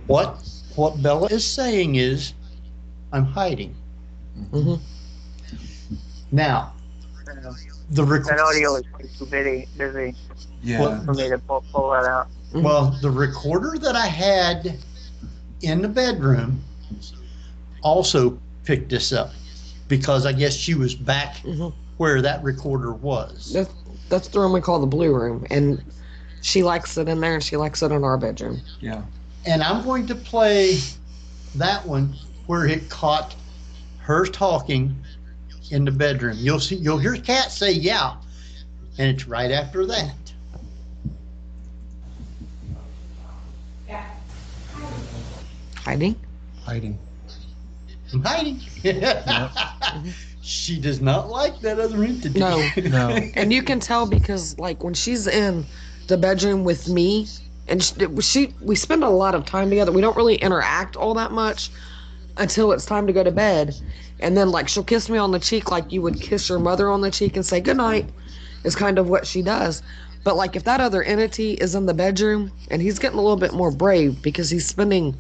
What Bella is saying is, I'm hiding. Now, that audio is too busy for me to pull that out. Well, the recorder that I had in the bedroom also picked this up because I guess she was back where that recorder was. That's the room we call the blue room, and she likes it in there, and she likes it in our bedroom. Yeah. And I'm going to play that one where it caught her talking in the bedroom. You'll hear Kat say yeah, and it's right after that. Hiding? Hiding. I'm hiding. She does not like that other entity. No. No. And you can tell because, like, when she's in the bedroom with me, and we spend a lot of time together. We don't really interact all that much until it's time to go to bed. And then, like, she'll kiss me on the cheek like you would kiss your mother on the cheek and say goodnight is kind of what she does. But, like, if that other entity is in the bedroom, and he's getting a little bit more brave because he's spending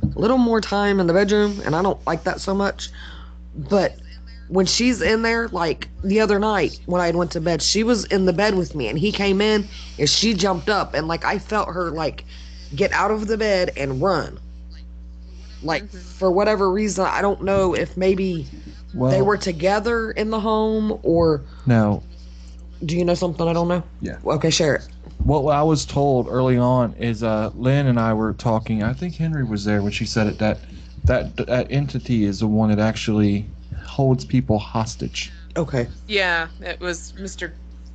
a little more time in the bedroom, and I don't like that so much. But when she's in there, like the other night when I went to bed, she was in the bed with me, and he came in, and she jumped up, and, like, I felt her, like, get out of the bed and run. Like, for whatever reason, I don't know if maybe they were together in the home, or... No. Do you know something I don't know? Yeah. Okay, share it. What I was told early on is Lynn and I were talking. I think Henry was there when she said it. That entity is the one that actually holds people hostage. Okay. Yeah, it was Mr.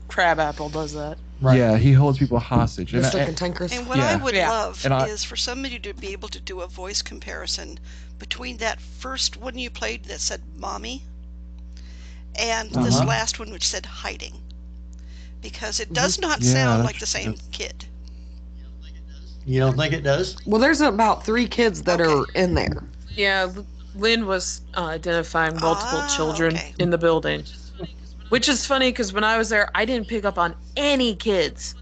Crabapple does that. Right. Yeah, he holds people hostage. Mr. Cantankerous. And what I would love And is for somebody to be able to do a voice comparison between that first one you played that said "mommy" and this last one which said "hiding." Because it does not sound like the same kid. You don't think it does? Well, there's about 3 kids that are in there. Yeah, Lynn was identifying multiple children in the building. Which is funny because when I was there, I didn't pick up on any kids.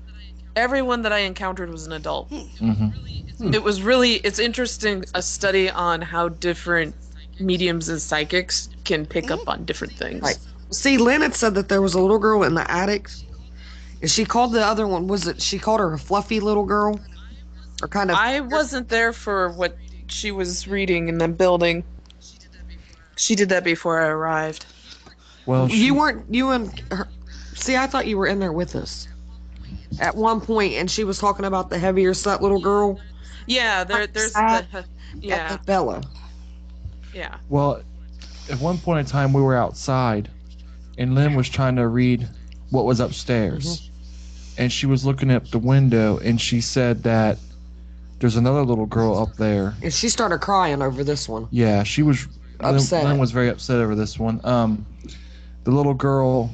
Everyone that I encountered was an adult. It was it's interesting, a study on how different mediums and psychics can pick up on different things. Right. See, Lynn had said that there was a little girl in the attic. And she called the other one, she called her a fluffy little girl? Or kind of... I wasn't there for what she was reading in the building. She did that before I arrived. Well, you and her... See, I thought you were in there with us at one point, and she was talking about the heavier set little girl. Yeah, there's Bella. Yeah. Well, at one point in time, we were outside, and Lynn was trying to read what was upstairs. And she was looking up the window, and she said that there's another little girl up there. And she started crying over this one. Yeah, she was upset. Lynn was very upset over this one. The little girl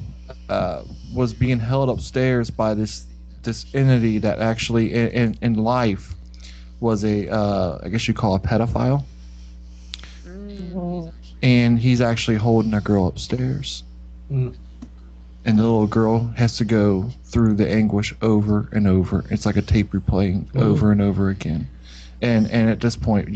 was being held upstairs by this entity that actually in life was I guess you call a pedophile. And he's actually holding a girl upstairs. And the little girl has to go through the anguish over and over. It's like a tape replaying over and over again. And at this point,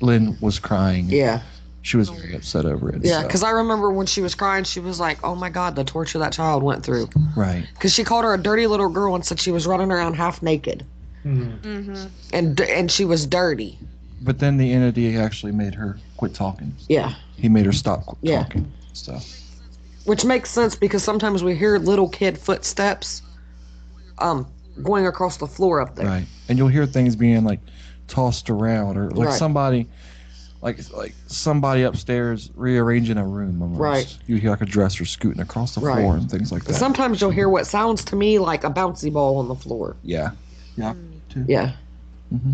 Lynn was crying. Yeah. she was very upset over it. Yeah, so. because I remember when she was crying, she was like, "Oh my God, the torture that child went through." Right. Because she called her a dirty little girl and said she was running around half naked, and she was dirty. But then the entity actually made her quit talking. Yeah. He made her stop talking. So. Which makes sense because sometimes we hear little kid footsteps, going across the floor up there. Right. And you'll hear things being like tossed around, or like Right. somebody. Like somebody upstairs rearranging a room almost. Right. You hear like a dresser scooting across the Right. floor and things like that. Sometimes you'll hear what sounds to me like a bouncy ball on the floor. Yeah. Yeah. Too. Yeah. Mm-hmm.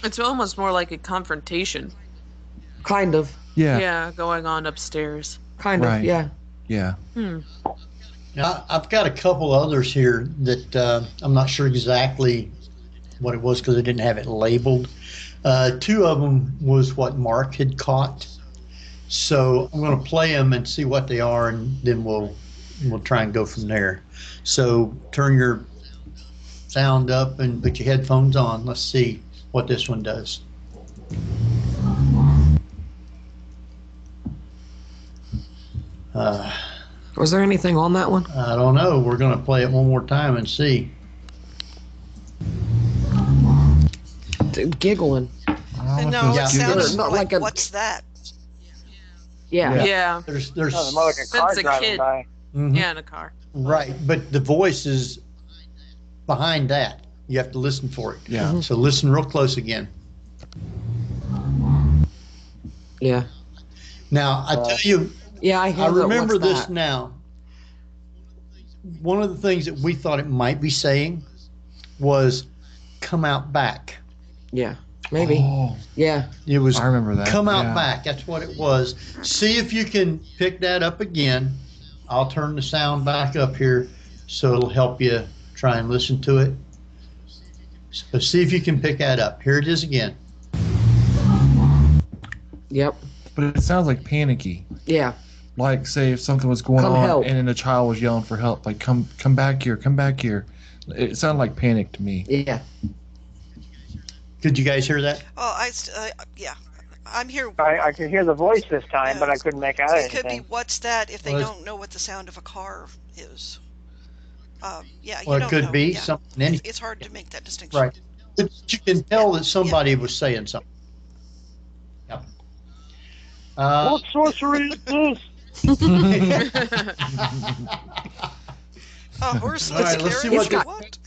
It's almost more like a confrontation. Kind of. Yeah. Yeah, going on upstairs. Kind of. Right. Yeah. Yeah. Now, I've got a couple others here that I'm not sure exactly what it was because I didn't have it labeled. Two of them was what Mark had caught. So I'm going to play them and see what they are, and then we'll try and go from there. So turn your sound up and put your headphones on. Let's see what this one does. Was there anything on that one? I don't know. We're going to play it one more time and see. Giggling. No, Yeah. it sounds Not like, like a- what's that? Yeah. Yeah. There's Oh, more like a car That's a driving kid. by. Mhm. Yeah, in a car. Right, but the voice is behind that. You have to listen for it. Yeah. So listen real close again. Yeah. Now, I tell you, Yeah, I hear I that. remember What's this that? now. One of the things that we thought it might be saying was come out back. Yeah. Maybe. Oh, Yeah. It was I remember that. come out yeah. back. That's what it was. See if you can pick that up again. I'll turn the sound back up here so it'll help you try and listen to it. So see if you can pick that up. Here it is again. Yep. But it sounds like panicky. Yeah. Like, say, if something was going Come on help. and then a child was yelling for help, like, come back here, come back here. It sounded like panic to me. Yeah. Could you guys hear that? Oh, yeah. I'm here. I could hear the voice this time, Yeah. but I couldn't make out It could be anything. what's that if they Well, don't know what the sound of a car is. Yeah, Well, you it don't could know. be Yeah. something. It's hard to make that distinction. Right. But you can tell that somebody was saying something. Yep. What sorcery is this? A horse All right, was let's see carrying what what?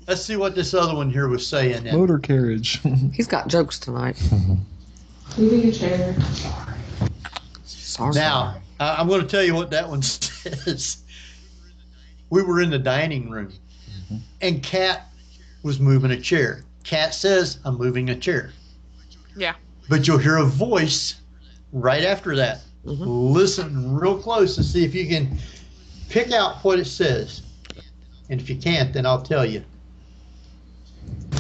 Let's see what this other one here was saying. Then. Motor carriage. He's got jokes tonight. Moving a chair. Sorry. Now, I'm going to tell you what that one says. We were in the dining room, and Kat was moving a chair. Kat says, I'm moving a chair. Yeah. But you'll hear a voice right after that. Listen real close and see if you can pick out what it says. And if you can't, then I'll tell you.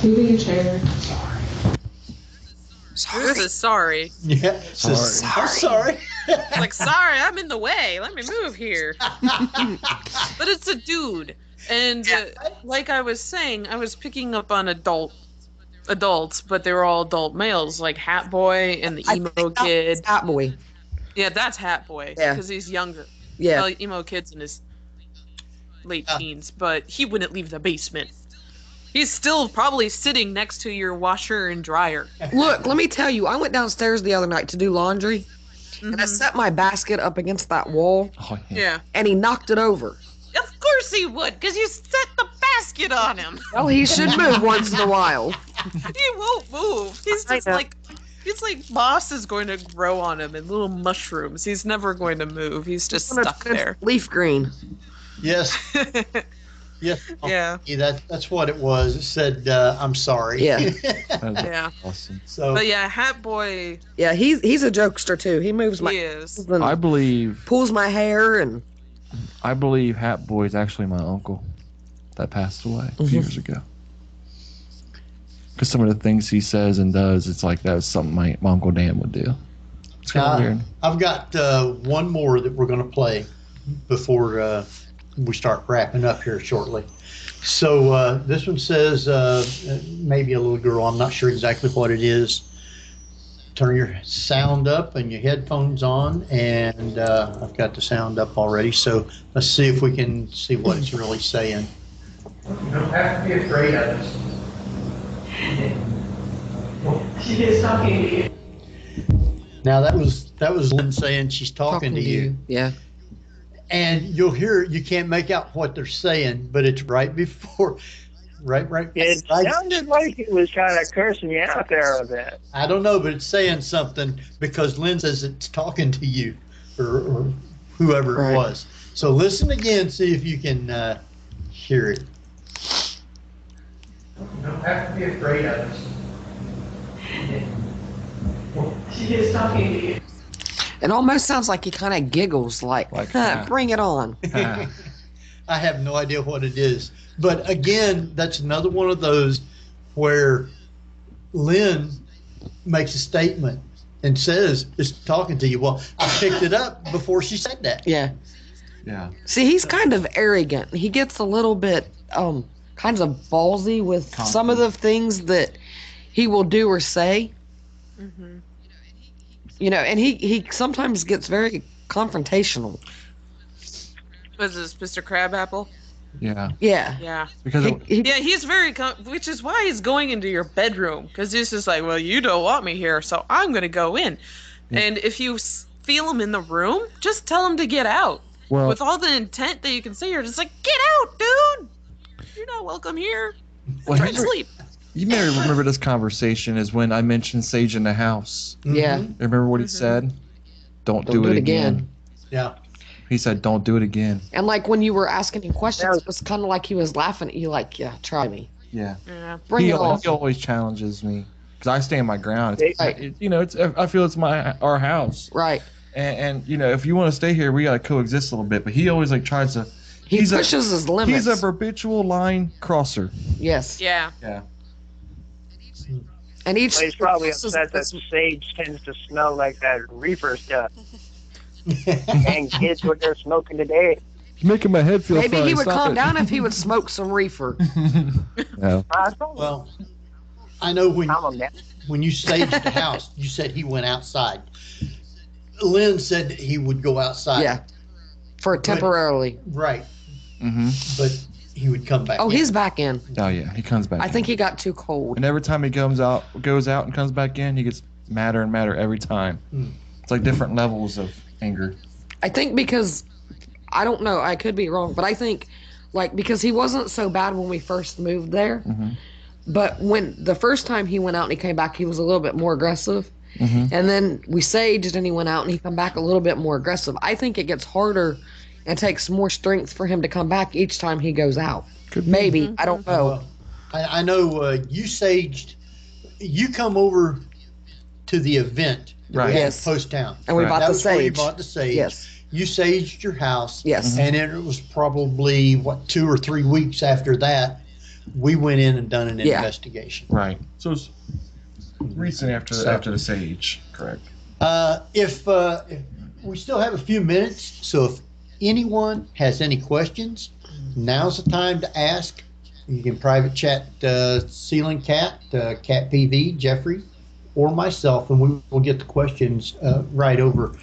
Moving a chair. This is sorry. Yeah, it says, I'm sorry. It's like, sorry, I'm in the way. Let me move here. But it's a dude. And like I was saying, I was picking up on adults, but they were all adult males, like Hat Boy and the emo kid. Hat Boy. Yeah, that's Hat Boy. Yeah. Because he's younger. Yeah. Well, emo kid's in his late teens, but he wouldn't leave the basement. He's still probably sitting next to your washer and dryer. Look, let me tell you, I went downstairs the other night to do laundry, and I set my basket up against that wall, Oh, Yeah. and he knocked it over. Of course he would, because you set the basket on him. Well, he should move once in a while. He won't move. He's just like moss is going to grow on him and little mushrooms. He's never going to move. He's just stuck there. Leaf green. Yes. Yes. Yeah. That's what it was. It said, I'm sorry. Yeah. Yeah. Awesome. So, But yeah, Hat Boy, Yeah, he's a jokester too. He moves my he is. and I believe pulls my hair and Hat Boy is actually my uncle that passed away a few years ago. Because some of the things he says and does, it's like that was something my Uncle Dan would do. It's kind of weird. I've got one more that we're going to play before we start wrapping up here shortly. So this one says maybe a little girl. I'm not sure exactly what it is. turn your sound up and your headphones on, and I've got the sound up already. So let's see if we can see what it's really saying. You don't have to be afraid of us. She is talking to you. Now that was Lynn saying she's talking to you. Yeah. And you'll hear, you can't make out what they're saying, but it's right before, right. It sounded like it was kind of cursing you out there a bit. I don't know, but it's saying something because Lynn says it's talking to you, or whoever it was. So listen again, see if you can hear it. You don't have to be afraid of us. She is talking to you. It almost sounds like he kind of giggles, like bring it on. I have no idea what it is. But again, that's another one of those where Lynn makes a statement and says, it's talking to you. Well, I picked it up before she said that. Yeah. Yeah. See, he's kind of arrogant. He gets a little bit kind of ballsy with some of the things that he will do or say. Mm-hmm. You know, and he sometimes gets very confrontational. Was this Mr. Crabapple? Yeah. Yeah. Yeah. Because he's very, which is why he's going into your bedroom, because he's just like, well, you don't want me here, so I'm going to go in. Yeah. And if you feel him in the room, just tell him to get out. Well, with all the intent that you can say, you're just like, get out, dude. You're not welcome here. Try to sleep. You may remember this conversation is when I mentioned Sage in the house. Yeah. Remember what he said? Don't do it again. Yeah. He said, don't do it again. And like when you were asking him questions, it was kind of like he was laughing at you, like, yeah, try me. Yeah. Bring it on. He always challenges me because I stand my ground. I feel it's our house. Right. And you know, if you want to stay here, we gotta coexist a little bit. But he always like tries to. He pushes his limits. He's a perpetual line crosser. Yes. Yeah. Yeah. And each. Well, he's probably upset that Sage tends to smell like that reefer stuff. And kids, what they're smoking today. You're making my head feel Maybe funny. he would Stop calm it. down if he would smoke some reefer. No. Well, I know when you staged the house, you said he went outside. Lynn said that he would go outside. Yeah. For temporarily. Right. Mm-hmm. But he would come back. Oh, he's back in. Oh yeah, he comes back. I think he got too cold. And every time he goes out and comes back in, he gets madder and madder every time. It's like different levels of anger. I think because, I don't know, I could be wrong, but I think, like, because he wasn't so bad when we first moved there, but when the first time he went out and he came back, he was a little bit more aggressive. And then we saged and he went out and he come back a little bit more aggressive. I think it gets harder and takes more strength for him to come back each time he goes out. Maybe. I don't know. I know you saged. You come over to the event. Right. Yes. Post Town. And we bought that the was where you sage. bought the sage. Yes. You saged your house. Yes. And it was probably, 2 or 3 weeks after that, we went in and done an investigation. Right. So it's recent after the sage, correct? If we still have a few minutes, so if anyone has any questions, now's the time to ask. You can private chat Ceiling Cat, Cat PV, Jeffrey, or myself, and we will get the questions right over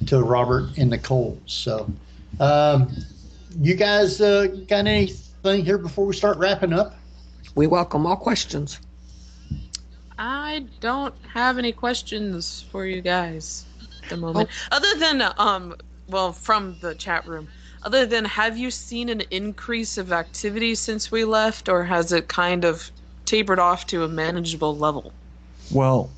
to Robert and Nicole. So, you guys got anything here before we start wrapping up? We welcome all questions. I don't have any questions for you guys at the moment. Other than, from the chat room. Other than, have you seen an increase of activity since we left, or has it kind of tapered off to a manageable level? Well,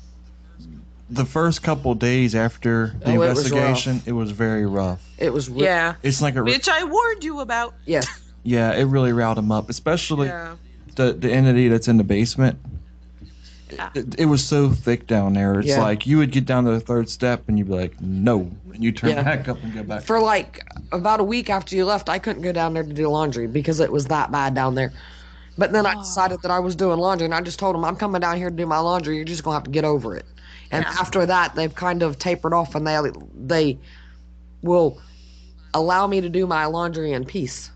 the first couple days after the investigation, it was very rough. It was yeah. It's like which I warned you about. Yeah. Yeah, it really riled him up, especially the entity that's in the basement. Yeah. It was so thick down there. It's Yeah. like you would get down to the third step and you'd be like, no, and you turn back up and go back. For like about a week after you left, I couldn't go down there to do laundry because it was that bad down there. But then I decided that I was doing laundry, and I just told them, I'm coming down here to do my laundry. You're just going to have to get over it. And after that, they've kind of tapered off, and they will allow me to do my laundry in peace.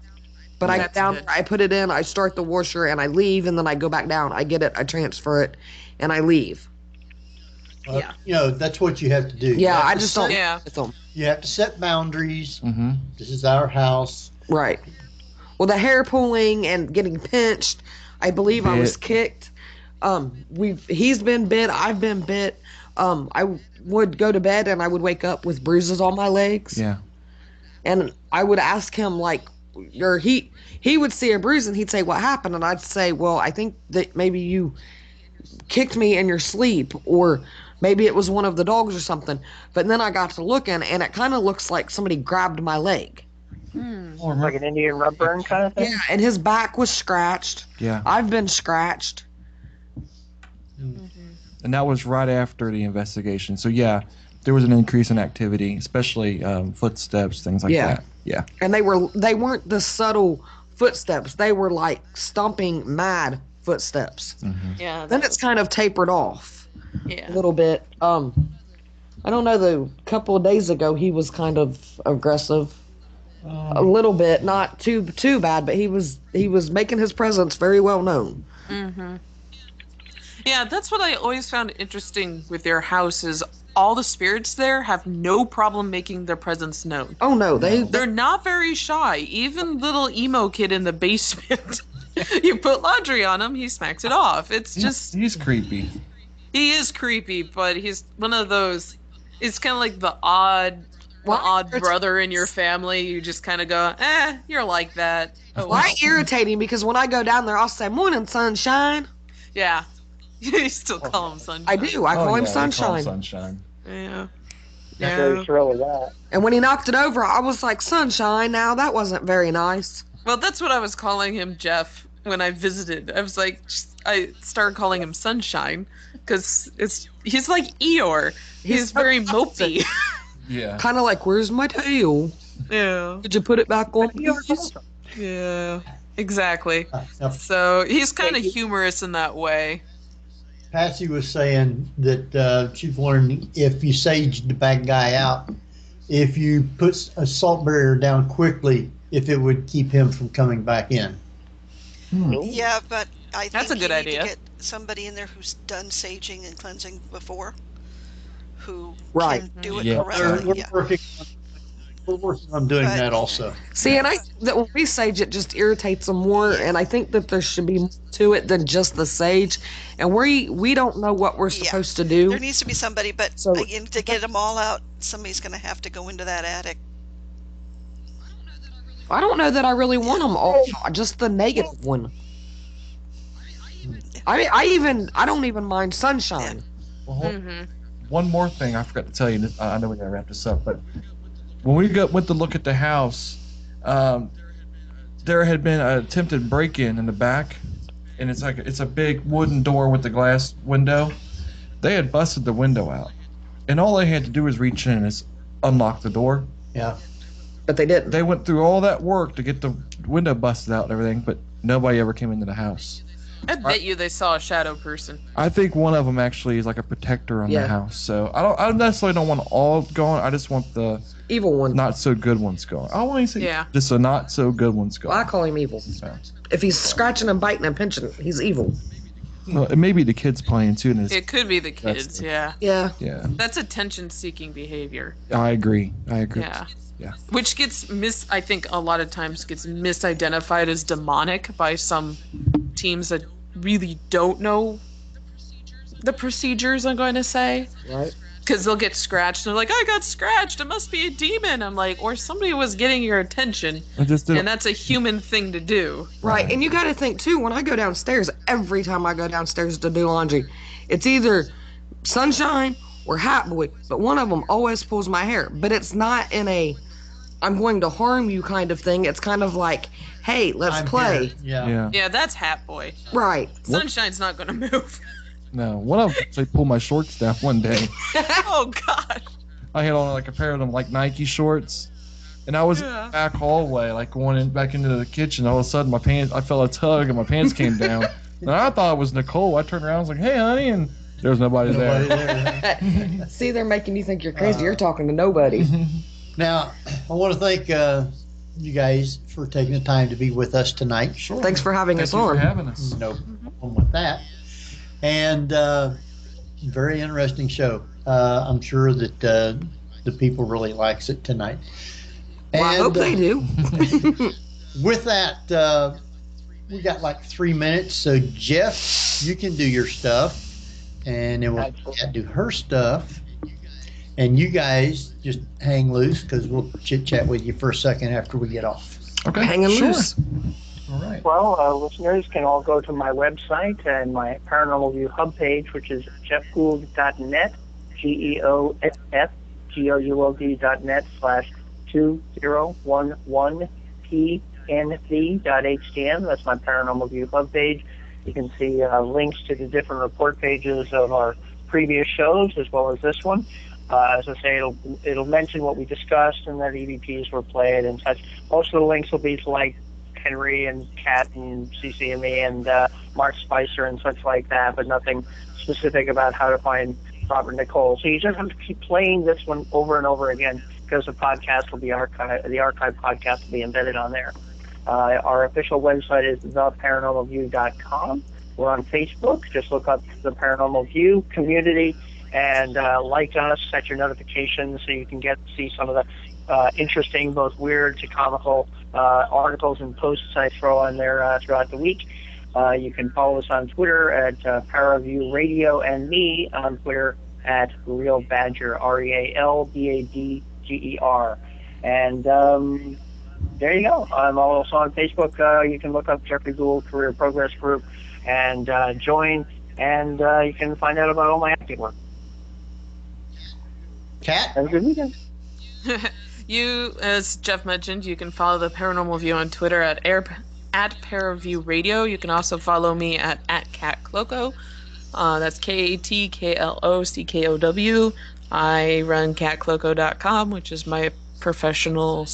But I get down there, I put it in, I start the washer, and I leave, and then I go back down. I get it, I transfer it, and I leave. Yeah. That's what you have to do. Yeah, I just don't. Yeah. You have to set boundaries. Mm-hmm. This is our house. Right. Well, the hair pulling and getting pinched. I believe I was kicked. He's been bit. I've been bit. I would go to bed and I would wake up with bruises on my legs. Yeah. And I would ask him he would see a bruise and he'd say, "What happened?" And I'd say, "Well, I think that maybe you kicked me in your sleep, or maybe it was one of the dogs or something." But then I got to looking, and it kind of looks like somebody grabbed my leg. Like an Indian rub burn kind of thing? Yeah, and his back was scratched. Yeah. I've been scratched. And that was right after the investigation. So, yeah, there was an increase in activity, especially footsteps, things like that. Yeah. And they weren't the subtle footsteps. They were like stomping mad footsteps. Mm-hmm. Yeah. Then it's kind of tapered off Yeah. a little bit. I don't know, the couple of days ago he was kind of aggressive. A little bit, not too bad, but he was making his presence very well known. Mm-hmm. Yeah, that's what I always found interesting with their house is all the spirits there have no problem making their presence known. Oh no, they're not very shy. Even little emo kid in the basement, you put laundry on him, he smacks it off. It's just he's creepy. He is creepy, but he's one of those. It's kind of like the odd brother in your family. You just kind of go, you're like that. Oh, well, I irritate him because when I go down there, I'll say, "Morning, sunshine." Yeah. You still call him Sunshine. I do. I call him Sunshine. Call him Sunshine. Yeah. Very thrill with that. And when he knocked it over, I was like, "Sunshine." Now that wasn't very nice. Well, that's what I was calling him, Jeff, when I visited. I was like, I started calling him Sunshine because he's like Eeyore. He's very mopey. Yeah. Kind of like, "Where's my tail? Yeah. Did you put it back on, please?" Yeah. Exactly. So he's kind of humorous in that way. Patsy was saying that she's learned if you sage the bad guy out, if you put a salt barrier down quickly, if it would keep him from coming back in. Yeah, but I That's think a good you idea. need to get somebody in there who's done saging and cleansing before, who Right. can do it Yeah. correctly. We're working on doing that also. See, and I think that when we sage, it just irritates them more, and I think that there should be more to it than just the sage, and we don't know what we're supposed to do. There needs to be somebody, but again, to get them all out, somebody's going to have to go into that attic. I don't know that I really want them all, just the negative one. I don't even mind Sunshine. Well, one more thing I forgot to tell you. I know we gotta wrap this up, but when we went to look at the house, there had been an attempted break-in in the back, and it's a big wooden door with the glass window. They had busted the window out, and all they had to do was reach in and unlock the door. Yeah. But they didn't. They went through all that work to get the window busted out and everything, but nobody ever came into the house. I bet you they saw a shadow person. I think one of them actually is like a protector on the house. So I necessarily don't want all gone. I just want the evil one, not so good ones gone. I want to say just the not so good ones gone. Well, I call him evil. If he's scratching and biting and pinching, he's evil. Well, it may be the kids playing too. And It could be the kids, yeah. Yeah. Yeah. That's attention-seeking behavior. I agree. Yeah. Yeah. Which gets I think a lot of times gets misidentified as demonic by some teams that really don't know the procedures, I'm going to say. Right. Because they'll get scratched. They're like, I got scratched. It must be a demon. I'm like, or somebody was getting your attention. And that's a human thing to do. Right. And you got to think, too, when I go downstairs, every time I go downstairs to do laundry, it's either Sunshine or Hat Boy. But one of them always pulls my hair. But it's not in a I'm going to harm you kind of thing. It's kind of like, hey, let's play. Yeah, that's Hat Boy. Right. Sunshine's not going to move. No, one of them actually pulled my shorts down one day. Oh, God. I had on like a pair of them like Nike shorts, and I was in the back hallway, like going back into the kitchen. All of a sudden, I felt a tug, and my pants came down. And I thought it was Nicole. I turned around, I was like, "Hey, honey," and there was nobody there. See, they're making you think you're crazy. You're talking to nobody. Now, I want to thank you guys for taking the time to be with us tonight. Thanks for having us on. Thank you for having us. No problem with that. And Very interesting show. I'm sure that the people really likes it tonight. Well, I hope they do. With that, we got like 3 minutes. So Jeff, you can do your stuff, and then we'll do her stuff. And you guys just hang loose because we'll chit-chat with you for a second after we get off. Okay, hanging loose. All right. Well, listeners can all go to my website and my Paranormal View hub page, which is jeffgould.net, GEOFFGOULD.net/2011PNV.htm. That's my Paranormal View hub page. You can see links to the different report pages of our previous shows as well as this one. As I say, it'll mention what we discussed and that EVPs were played and such. Most of the links will be to like Henry and Kat and CCME and Mark Spicer and such like that, but nothing specific about how to find Robert and Nicole. So you just have to keep playing this one over and over again because the podcast will be archived. The archive podcast will be embedded on there. Our official website is theparanormalview.com. We're on Facebook. Just look up the Paranormal View community and like us, set your notifications so you can see some of the interesting, both weird to comical articles and posts I throw on there throughout the week. You can follow us on Twitter at Paraview Radio and me on Twitter at Real Badger, RealBadger. And there you go. I'm also on Facebook. You can look up Jeffrey Gould Career Progress Group and join, and you can find out about all my acting work. Kat? Have a good weekend. You, as Jeff mentioned, you can follow the Paranormal View on Twitter at Paraview Radio. You can also follow me at Kat Klockow. That's KATKLOCKOW. I run catklockow.com, which is my professional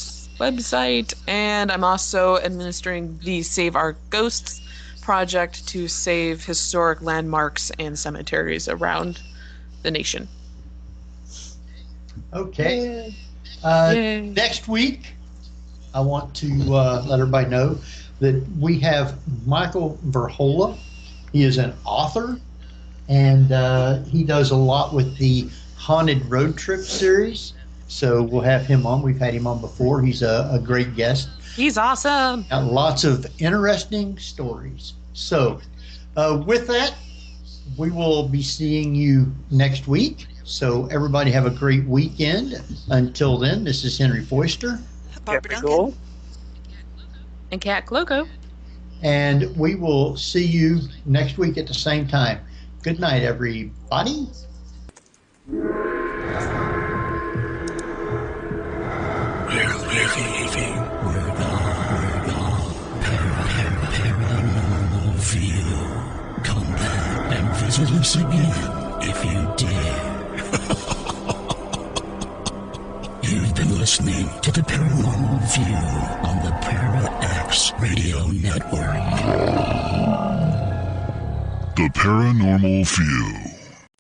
website, and I'm also administering the Save Our Ghosts project to save historic landmarks and cemeteries around the nation. Okay. Next week, I want to let everybody know that we have Michael Verhola. He is an author, and he does a lot with the Haunted Road Trip series. So we'll have him on. We've had him on before. He's a great guest. He's awesome. Got lots of interesting stories. So with that, we will be seeing you next week. So everybody have a great weekend. Until then, this is Henry Foister. Barbara Duncan. And Kat Klockow. And we will see you next week at the same time. Good night, everybody. We're leaving. We're gone. Paranormal View. Come back and visit us again if you dare. You've been listening to the Paranormal View on the Para-X Radio Network. The Paranormal View.